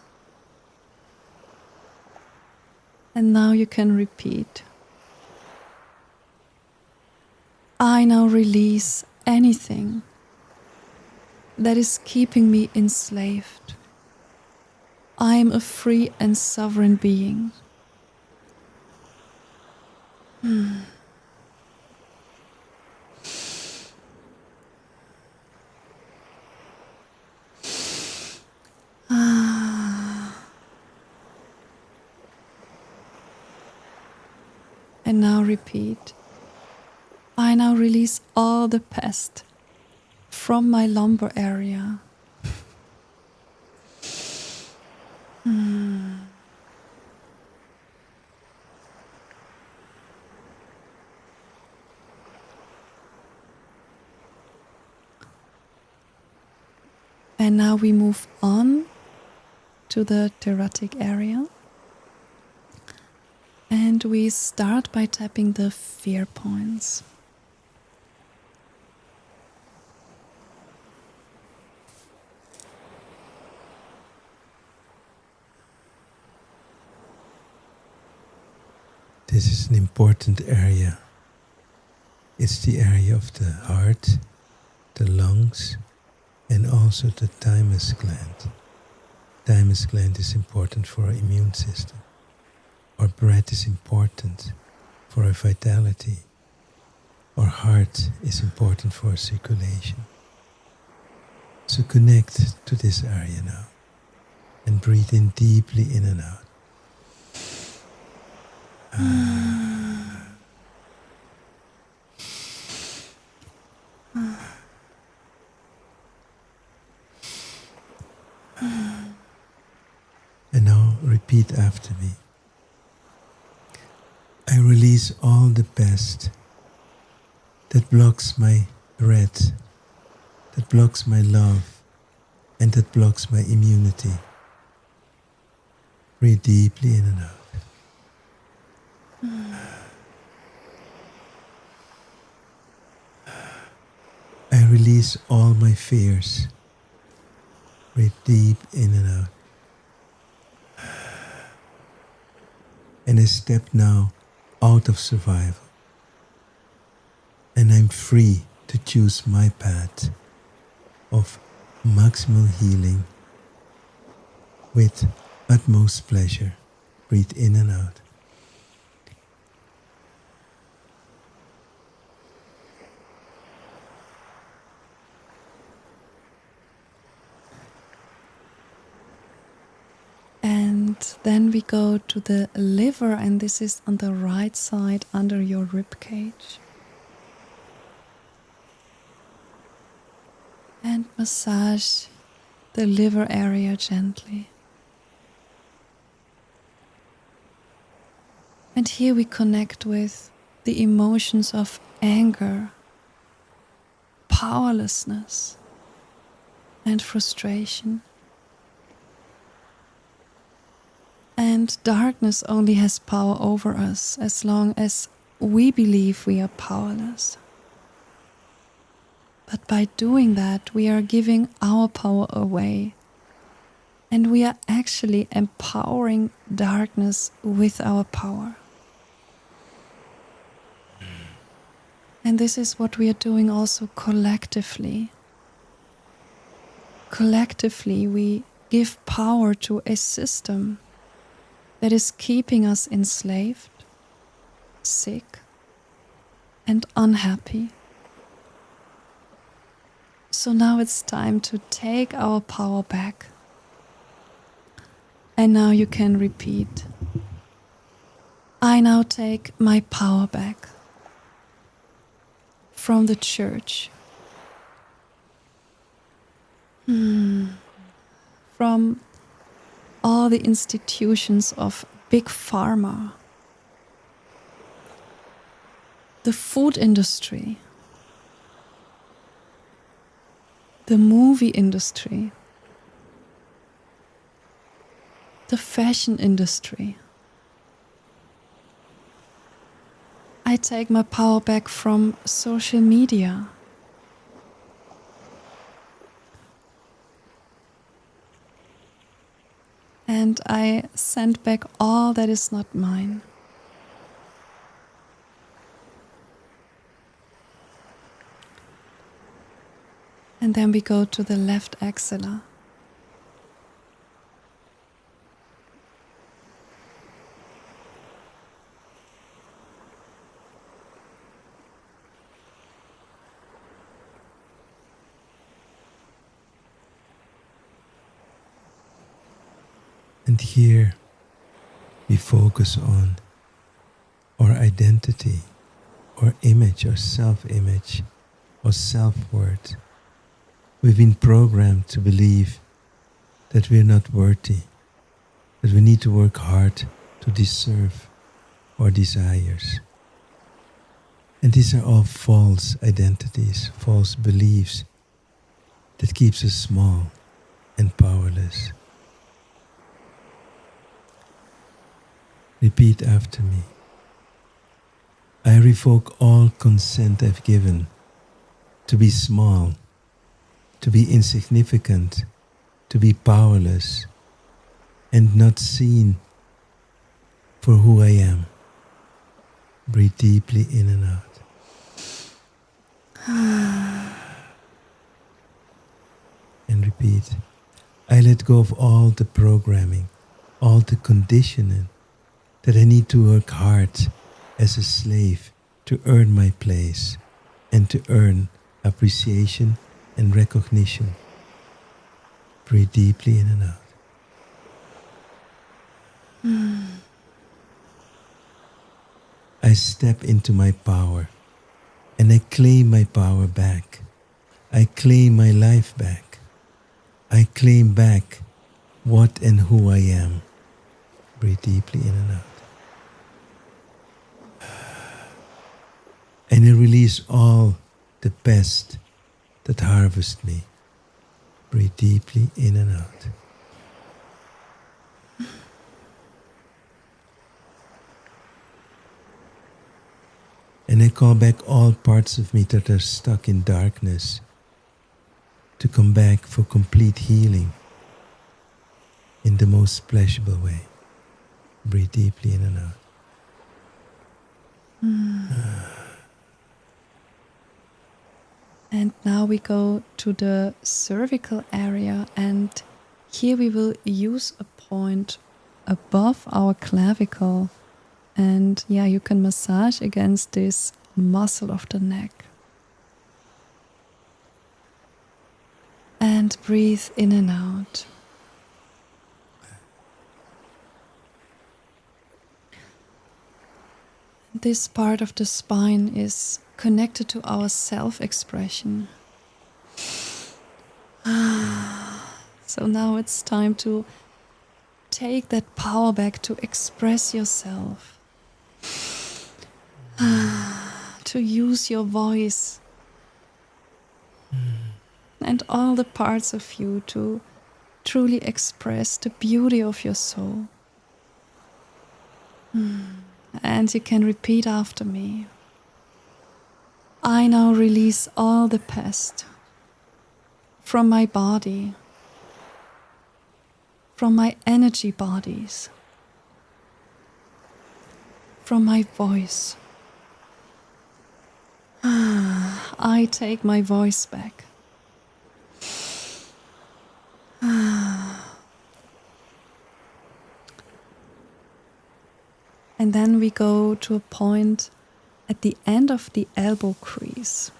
And now you can repeat. I now release anything that is keeping me enslaved. I am a free and sovereign being. And now repeat. I now release all the past from my lumbar area. And now we move on to the thoracic area. And we start by tapping the fear points. This is an important area. It's the area of the heart, the lungs, and also the thymus gland. Thymus gland is important for our immune system. Our breath is important for our vitality. Our heart is important for our circulation. So connect to this area now and breathe in deeply in and out. And now repeat after me. I release all the past that blocks my breath, that blocks my love, and that blocks my immunity. Breathe deeply in and out. release all my fears. Breathe deep in and out. And I step now out of survival. And I'm free to choose my path of maximal healing with utmost pleasure. Breathe in and out. And then we go to the liver, and this is on the right side under your rib cage. And massage the liver area gently. And here we connect with the emotions of anger, powerlessness, and frustration. And darkness only has power over us as long as we believe we are powerless. But by doing that, we are giving our power away. And we are actually empowering darkness with our power. And this is what we are doing also collectively. Collectively, we give power to a system that is keeping us enslaved, sick, and unhappy. So now it's time to take our power back. And now you can repeat, I now take my power back from the church, from all the institutions of big pharma, the food industry, the movie industry, the fashion industry. I take my power back from social media. And I send back all that is not mine. And then we go to the left axilla. And here we focus on our identity, our image, our self-image, our self-worth. We've been programmed to believe that we're not worthy, that we need to work hard to deserve our desires. And these are all false identities, false beliefs that keeps us small and powerless. Repeat after me. I revoke all consent I've given to be small, to be insignificant, to be powerless, and not seen for who I am. Breathe deeply in and out. And repeat. I let go of all the programming, all the conditioning, that I need to work hard as a slave to earn my place and to earn appreciation and recognition. Breathe deeply in and out. I step into my power and I claim my power back. I claim my life back. I claim back what and who I am. Breathe deeply in and out. And I release all the pest that harvests me. Breathe deeply in and out. And I call back all parts of me that are stuck in darkness, to come back for complete healing in the most pleasurable way. Breathe deeply in and out. And now we go to the cervical area, and here we will use a point above our clavicle. And yeah, you can massage against this muscle of the neck. And breathe in and out. This part of the spine is connected to our self-expression. So now it's time to take that power back to express yourself. To use your voice and all the parts of you to truly express the beauty of your soul. And you can repeat after me. I now release all the past from my body, from my energy bodies, from my voice. I take my voice back. And then we go to a point at the end of the elbow crease.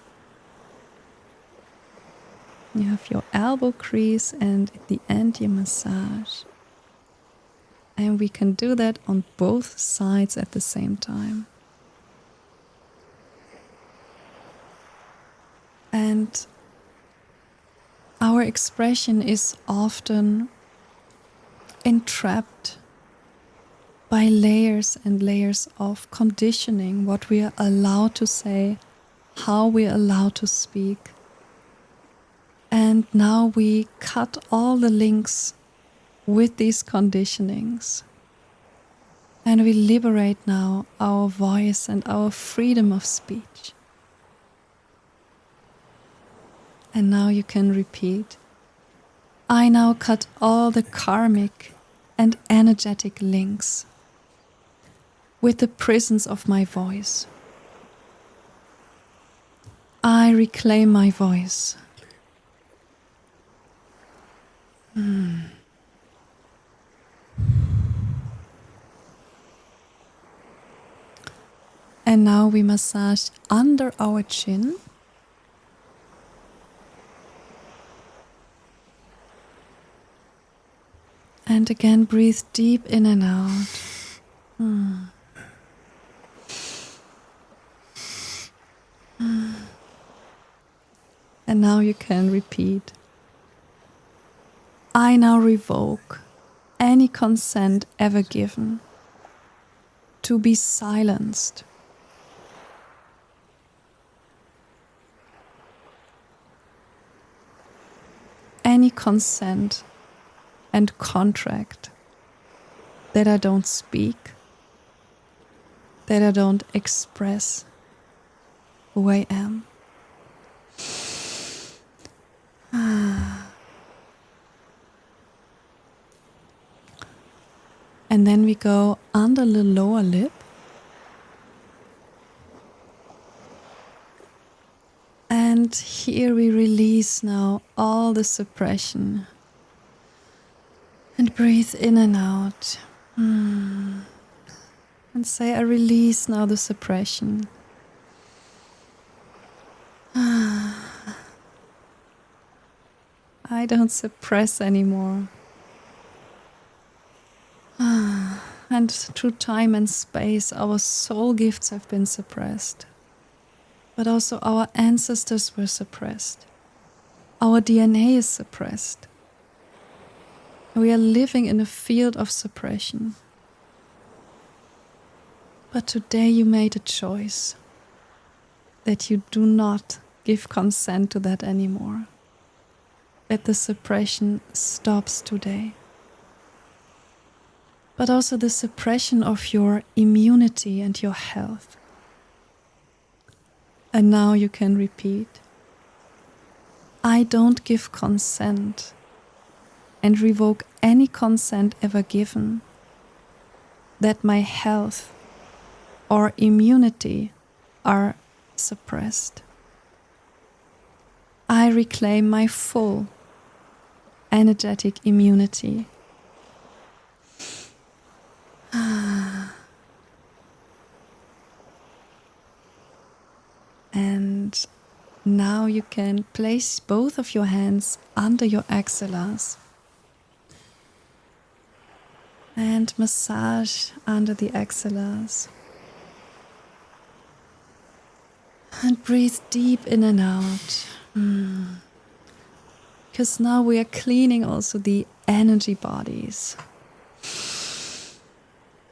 You have your elbow crease, and at the end you massage. And we can do that on both sides at the same time. And our expression is often entrapped by layers and layers of conditioning, what we are allowed to say, how we are allowed to speak. And now we cut all the links with these conditionings. And we liberate now our voice and our freedom of speech. And now you can repeat. I now cut all the karmic and energetic links with the presence of my voice. I reclaim my voice. And now we massage under our chin. And again, breathe deep in and out. And now you can repeat. I now revoke any consent ever given to be silenced. Any consent and contract that I don't speak, that I don't express who I am. And then we go under the lower lip. And here we release now all the suppression. And breathe in and out. And say, I release now the suppression. I don't suppress anymore. And through time and space, our soul gifts have been suppressed. But also our ancestors were suppressed. Our DNA is suppressed. We are living in a field of suppression. But today you made a choice that you do not give consent to that anymore. That the suppression stops today. But also the suppression of your immunity and your health. And now you can repeat. I don't give consent and revoke any consent ever given that my health or immunity are suppressed. I reclaim my full energetic immunity. And now you can place both of your hands under your axillars and massage under the axillars. And breathe deep in and out. Because now we are cleaning also the energy bodies.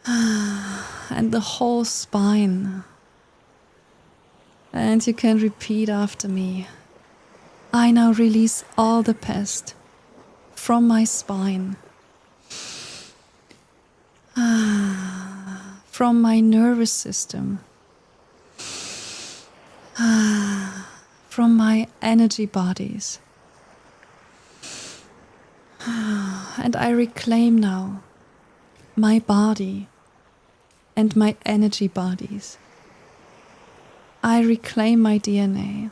And the whole spine. And you can repeat after me. I now release all the past from my spine, from my nervous system, from my energy bodies. And I reclaim now my body and my energy bodies. I reclaim my DNA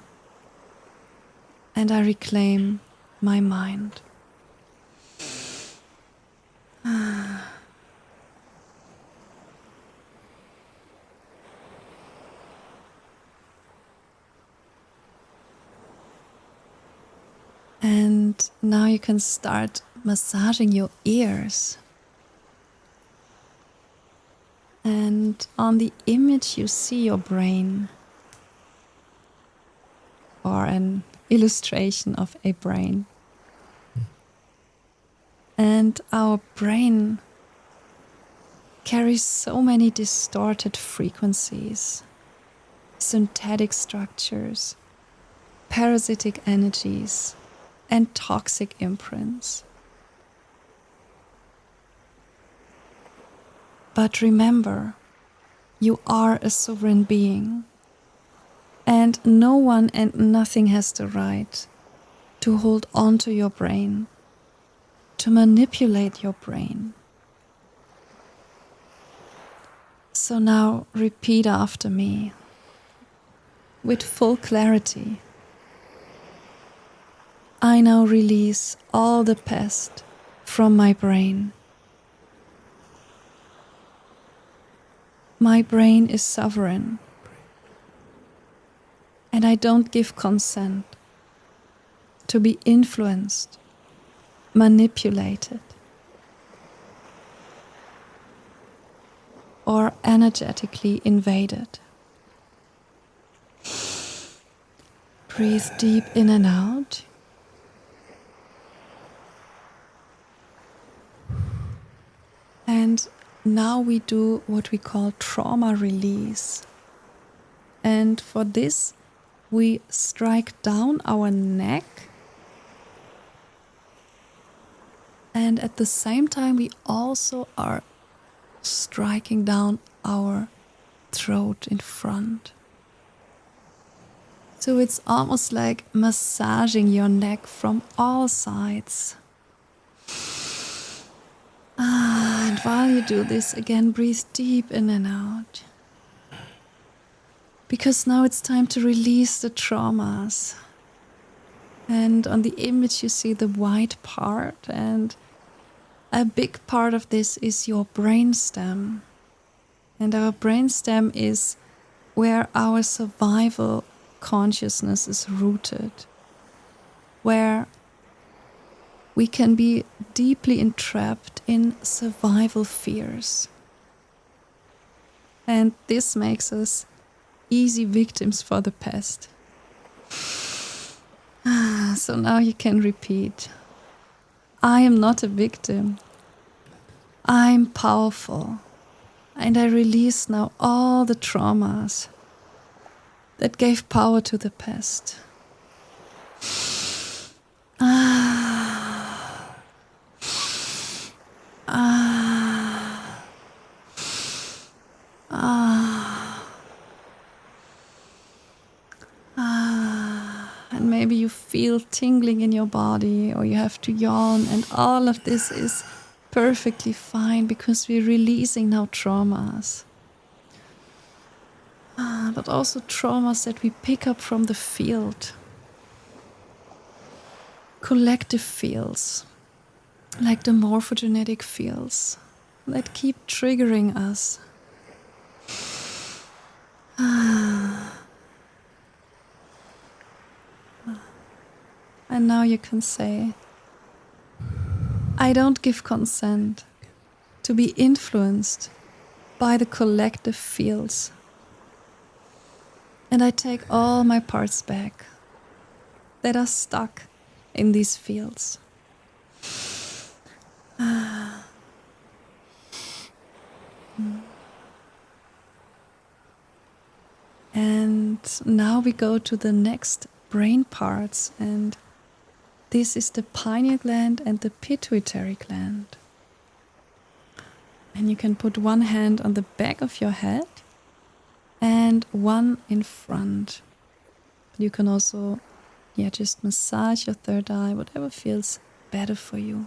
and I reclaim my mind. And now you can start massaging your ears. And on the image you see your brain, or an illustration of a brain. And our brain carries so many distorted frequencies, synthetic structures, parasitic energies, and toxic imprints. But remember, you are a sovereign being, and no one and nothing has the right to hold on to your brain, to manipulate your brain. So now repeat after me with full clarity. I now release all the past from my brain. My brain is sovereign, and I don't give consent to be influenced, manipulated, or energetically invaded. Breathe deep in and out. And now we do what we call trauma release. And for this, we strike down our neck. And at the same time, we also are striking down our throat in front. So it's almost like massaging your neck from all sides. And while you do this, again, breathe deep in and out. Because now it's time to release the traumas. And on the image you see the white part, and a big part of this is your brainstem. And our brainstem is where our survival consciousness is rooted, where we can be deeply entrapped in survival fears. And this makes us easy victims for the past. So now you can repeat. I am not a victim. I'm powerful. And I release now all the traumas that gave power to the past. And maybe you feel feel tingling in your body or you have to yawn, and all of this is perfectly fine because we're releasing now traumas. But also traumas that we pick up from the field. Collective fields, like the morphogenetic fields, that keep triggering us. And now you can say, I don't give consent to be influenced by the collective fields. And I take all my parts back that are stuck in these fields. And now we go to the next brain parts, and this is the pineal gland and the pituitary gland. And you can put one hand on the back of your head and one in front. You can also just massage your third eye, whatever feels better for you.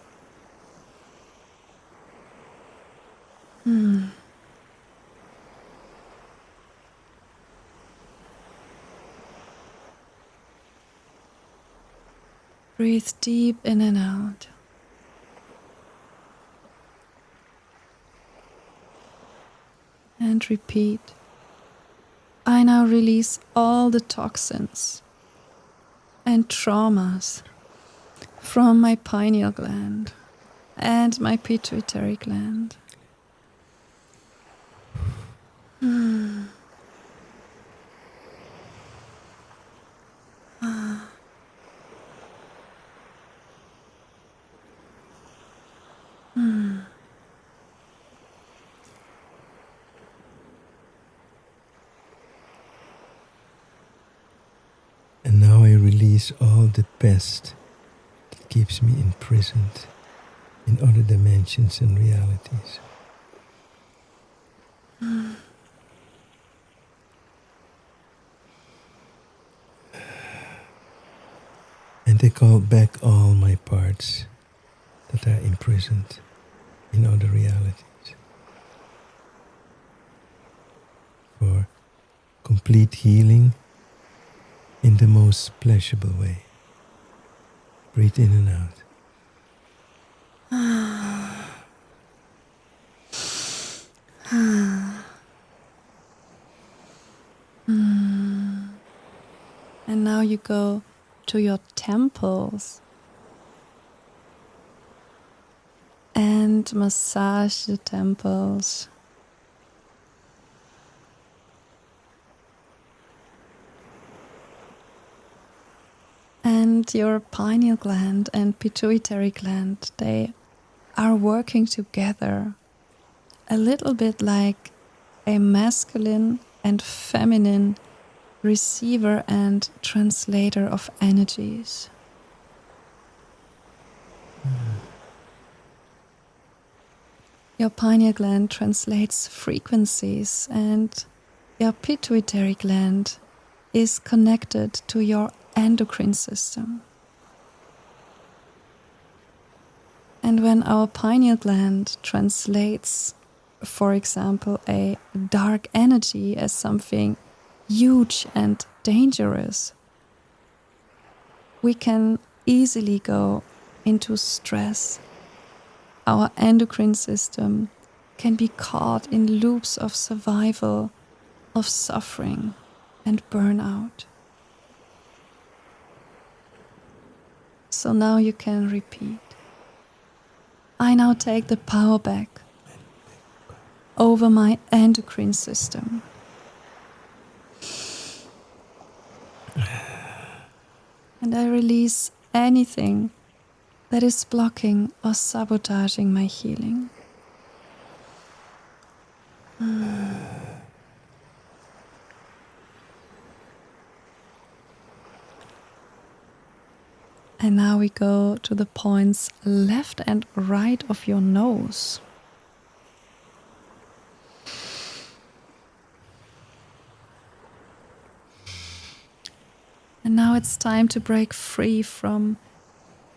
Breathe deep in and out. And repeat. I now release all the toxins and traumas from my pineal gland and my pituitary gland. And now I release all the past that keeps me imprisoned in other dimensions and realities. And I call back all my parts that are imprisoned in other realities for complete healing in the most pleasurable way. Breathe in and out. And now you go to your temples and massage the temples. And your pineal gland and pituitary gland, they are working together a little bit like a masculine and feminine receiver and translator of energies. Your pineal gland translates frequencies, and your pituitary gland is connected to your endocrine system. And when our pineal gland translates, for example, a dark energy as something huge and dangerous, we can easily go into stress. Our endocrine system can be caught in loops of survival, of suffering and burnout. So now you can repeat. I now take the power back over my endocrine system. And I release anything that is blocking or sabotaging my healing. And now we go to the points left and right of your nose. And now it's time to break free from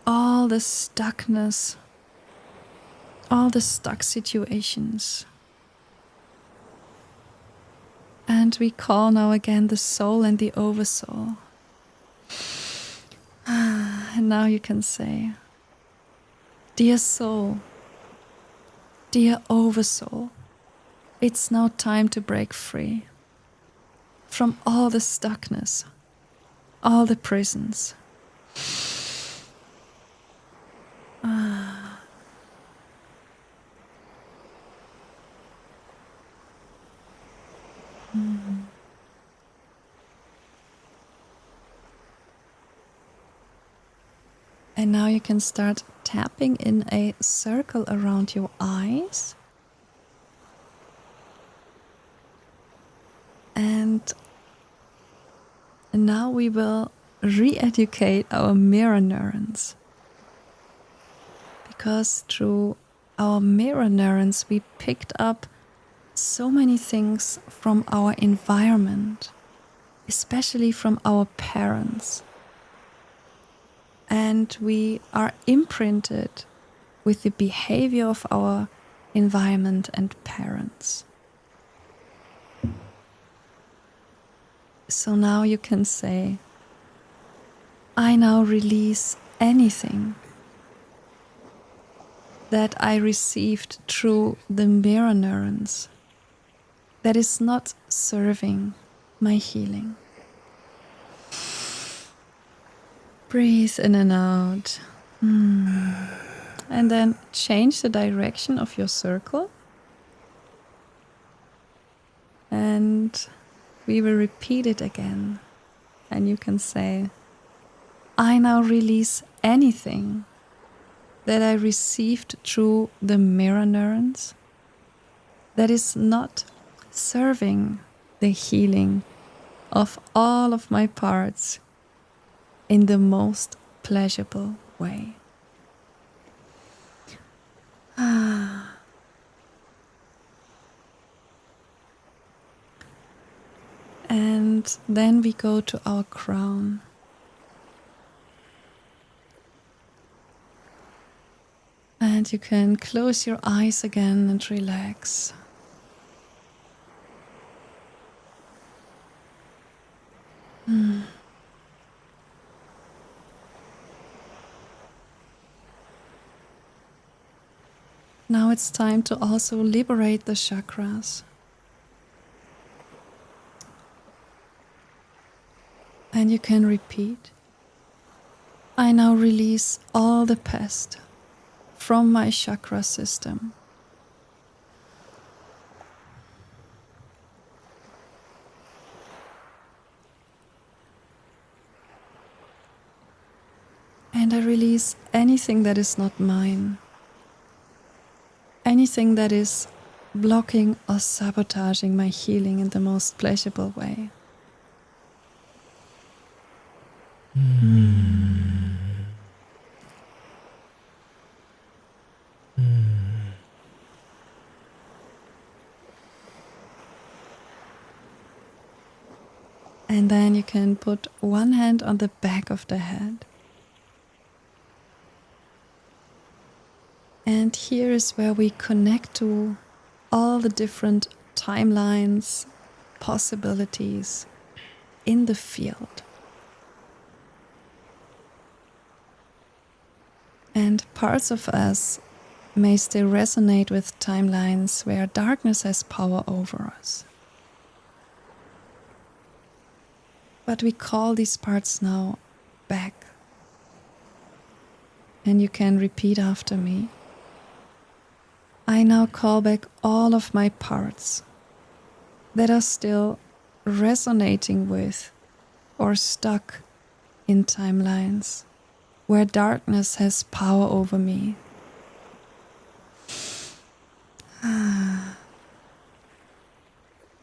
all the stuckness, all the stuck situations. And we call now again the soul and the oversoul. And now you can say, dear soul, dear oversoul, it's now time to break free from all the stuckness, all the prisons. And now you can start tapping in a circle around your eyes. And now we will re-educate our mirror neurons. Because through our mirror neurons, we picked up so many things from our environment, especially from our parents. And we are imprinted with the behavior of our environment and parents. So now you can say, I now release anything that I received through the mirror neurons that is not serving my healing. Breathe in and out. And then change the direction of your circle. And we will repeat it again. And you can say, I now release anything that I received through the mirror neurons that is not serving the healing of all of my parts in the most pleasurable way. And then we go to our crown. And you can close your eyes again and relax. Now it's time to also liberate the chakras. And you can repeat, I now release all the past from my chakra system. And I release anything that is not mine. Anything that is blocking or sabotaging my healing in the most pleasurable way. And then you can put one hand on the back of the head. And here is where we connect to all the different timelines, possibilities in the field. And parts of us may still resonate with timelines where darkness has power over us. But we call these parts now back. And you can repeat after me. I now call back all of my parts that are still resonating with or stuck in timelines where darkness has power over me.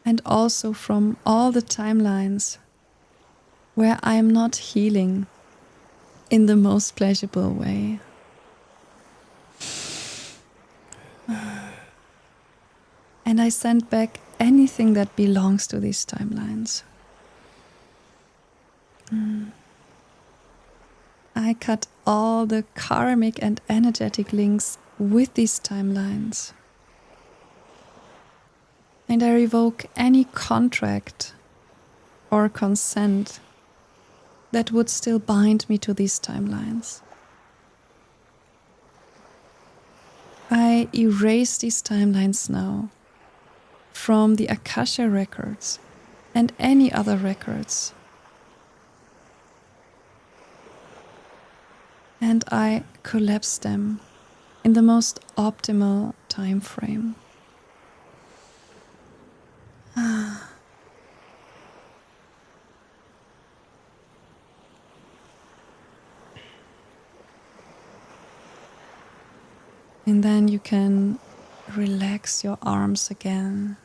And also from all the timelines where I am not healing in the most pleasurable way. And I send back anything that belongs to these timelines. cut all the karmic and energetic links with these timelines. And I revoke any contract or consent that would still bind me to these timelines. I erase these timelines now from the Akasha records and any other records. And I collapse them in the most optimal time frame. And then you can relax your arms again.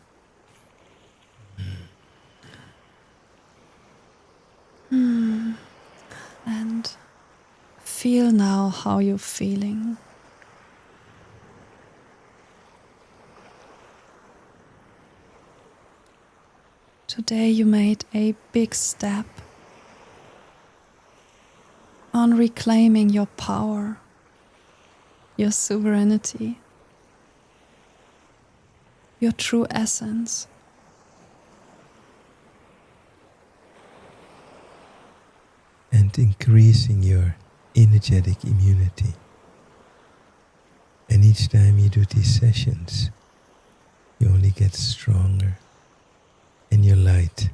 And feel now how you're feeling. Today you made a big step on reclaiming your power, your sovereignty, your true essence. And increasing your energetic immunity. And each time you do these sessions, you only get stronger and your light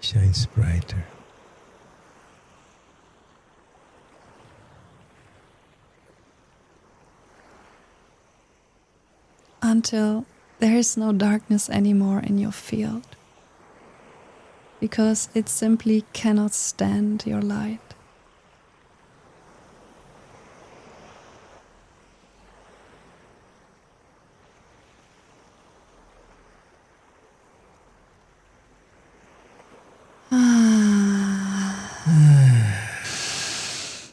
shines brighter. Until there is no darkness anymore in your field, because it simply cannot stand your light.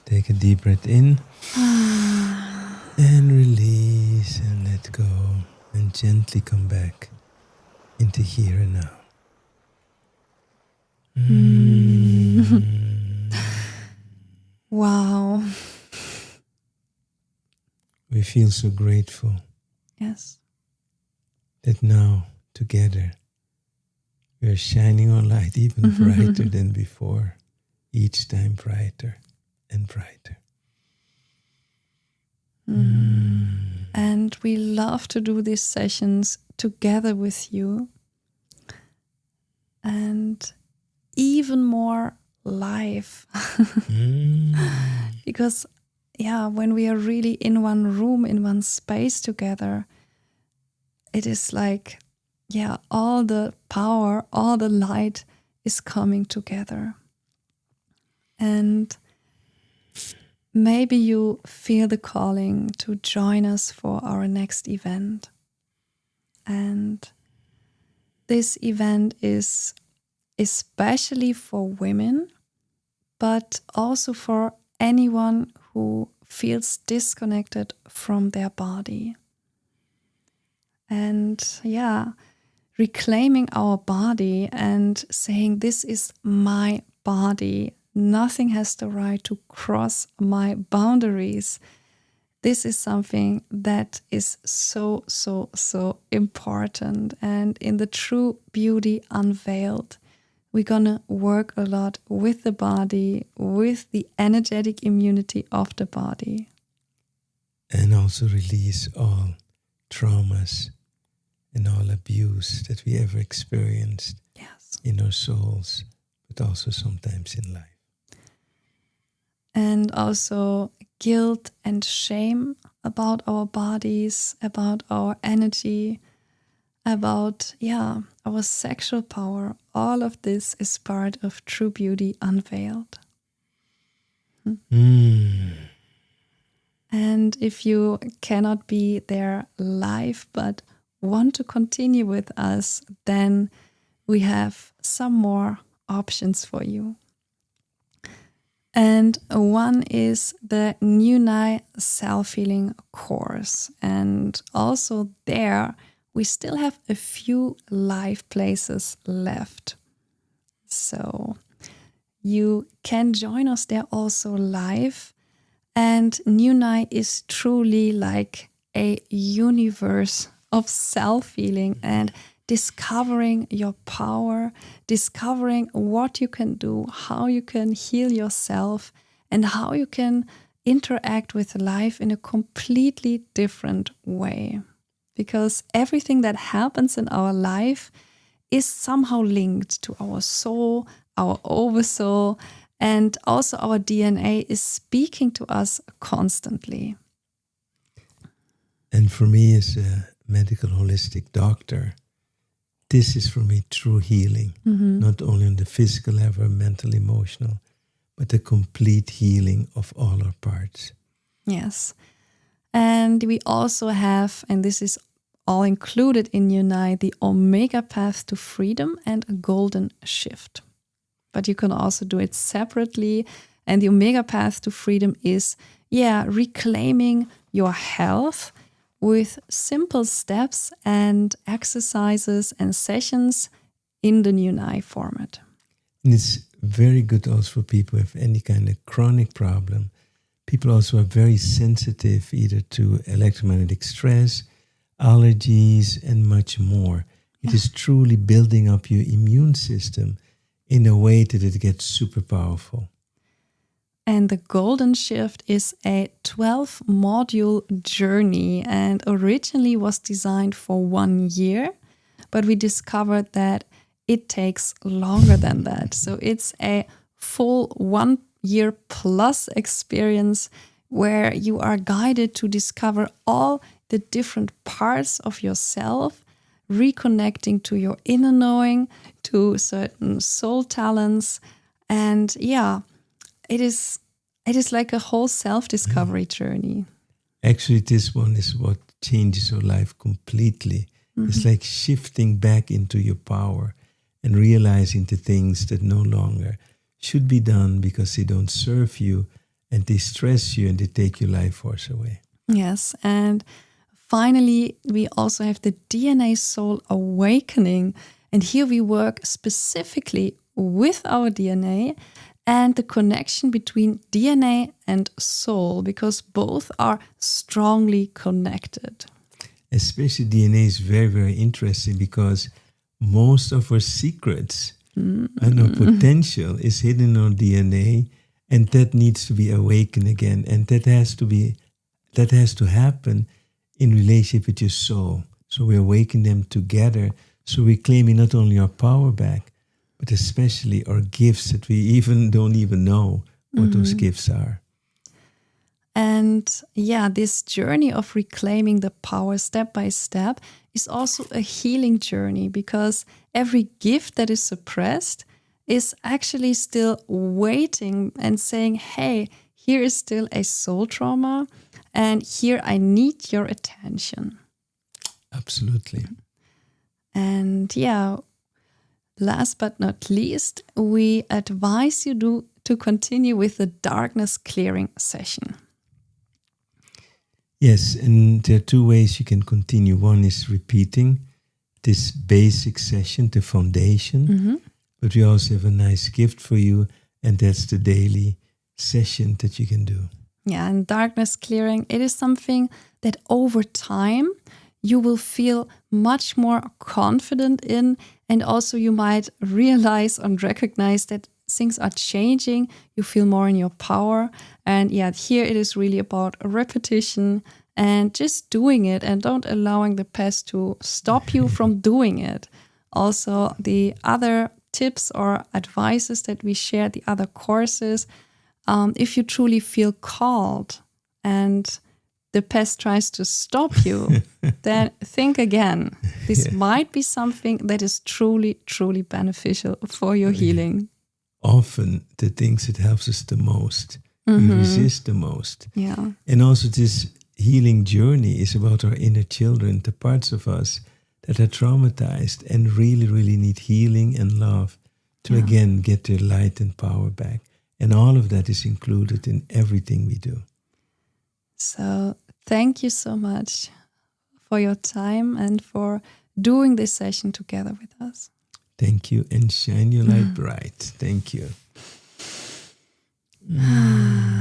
Take a deep breath in and release and let go, and gently come back into here and now. Wow. We feel so grateful Yes. that now together we are shining our light even brighter than before, each time brighter and brighter. And we love to do these sessions together with you, and even more live. Because when we are really in one room, in one space together, it is like all the power, all the light is coming together. And maybe you feel the calling to join us for our next event. And this event is especially for women, but also for anyone who feels disconnected from their body. And reclaiming our body and saying, this is my body. Nothing has the right to cross my boundaries. This is something that is so, so, so important. And in the true beauty unveiled, we're gonna work a lot with the body, with the energetic immunity of the body. And also release all traumas and all abuse that we ever experienced in our souls, but also sometimes in life. And also guilt and shame about our bodies, about our energy, about our sexual power. All of this is part of True Beauty Unveiled. And if you cannot be there live but want to continue with us, then we have some more options for you. And one is the New Night Self-Healing course. And also there, we still have a few live places left. So you can join us there also live. And New Night is truly like a universe of self-healing and discovering your power, discovering what you can do, how you can heal yourself, and how you can interact with life in a completely different way. Because everything that happens in our life is somehow linked to our soul, our oversoul, and also our DNA is speaking to us constantly. And for me, as a medical holistic doctor, this is for me true healing, not only on the physical level, mental, emotional, but the complete healing of all our parts. Yes. And we also have, and this is all included in Unite, the Omega Path to Freedom and a Golden Shift. But you can also do it separately. And the Omega Path to Freedom is, reclaiming your health with simple steps and exercises and sessions in the Unite format. And it's very good also for people who have any kind of chronic problem. People also are very sensitive either to electromagnetic stress, allergies, and much more. It is truly building up your immune system in a way that it gets super powerful. And the Golden Shift is a 12-module journey and originally was designed for 1 year, but we discovered that it takes longer than that. So it's a full 1 year plus experience where you are guided to discover all the different parts of yourself, reconnecting to your inner knowing, to certain soul talents. And it is like a whole self-discovery journey. Actually, this one is what changes your life completely. It's like shifting back into your power and realizing the things that no longer should be done because they don't serve you and they stress you and they take your life force away. Yes, and finally, we also have the DNA Soul Awakening. And here we work specifically with our DNA and the connection between DNA and soul, because both are strongly connected. Especially DNA is very, very interesting because most of our secrets and our potential is hidden in our DNA, and that needs to be awakened again. And that has to happen in relationship with your soul. So we awaken them together. So we're claiming not only our power back, but especially our gifts that we don't even know what those gifts are. And this journey of reclaiming the power step by step is also a healing journey, because every gift that is suppressed is actually still waiting and saying, hey, here is still a soul trauma and here I need your attention. Absolutely. And last but not least, we advise you to continue with the darkness clearing session. Yes, and there are two ways you can continue. One is repeating this basic session, the foundation, but we also have a nice gift for you, and that's the daily session that you can do. Yeah, and darkness clearing, it is something that over time you will feel much more confident in, and also you might realize and recognize that things are changing, you feel more in your power. And here it is really about repetition and just doing it, and don't allowing the past to stop you from doing it. Also, the other tips or advices that we share, the other courses, if you truly feel called and the past tries to stop you, then think again. This might be something that is truly, truly beneficial for your healing. Often the things that helps us the most, we resist the most. Yeah. And also this healing journey is about our inner children, the parts of us that are traumatized and really, really need healing and love to again get their light and power back. And all of that is included in everything we do. So thank you so much for your time and for doing this session together with us. Thank you, and shine your light bright. Thank you. Mm.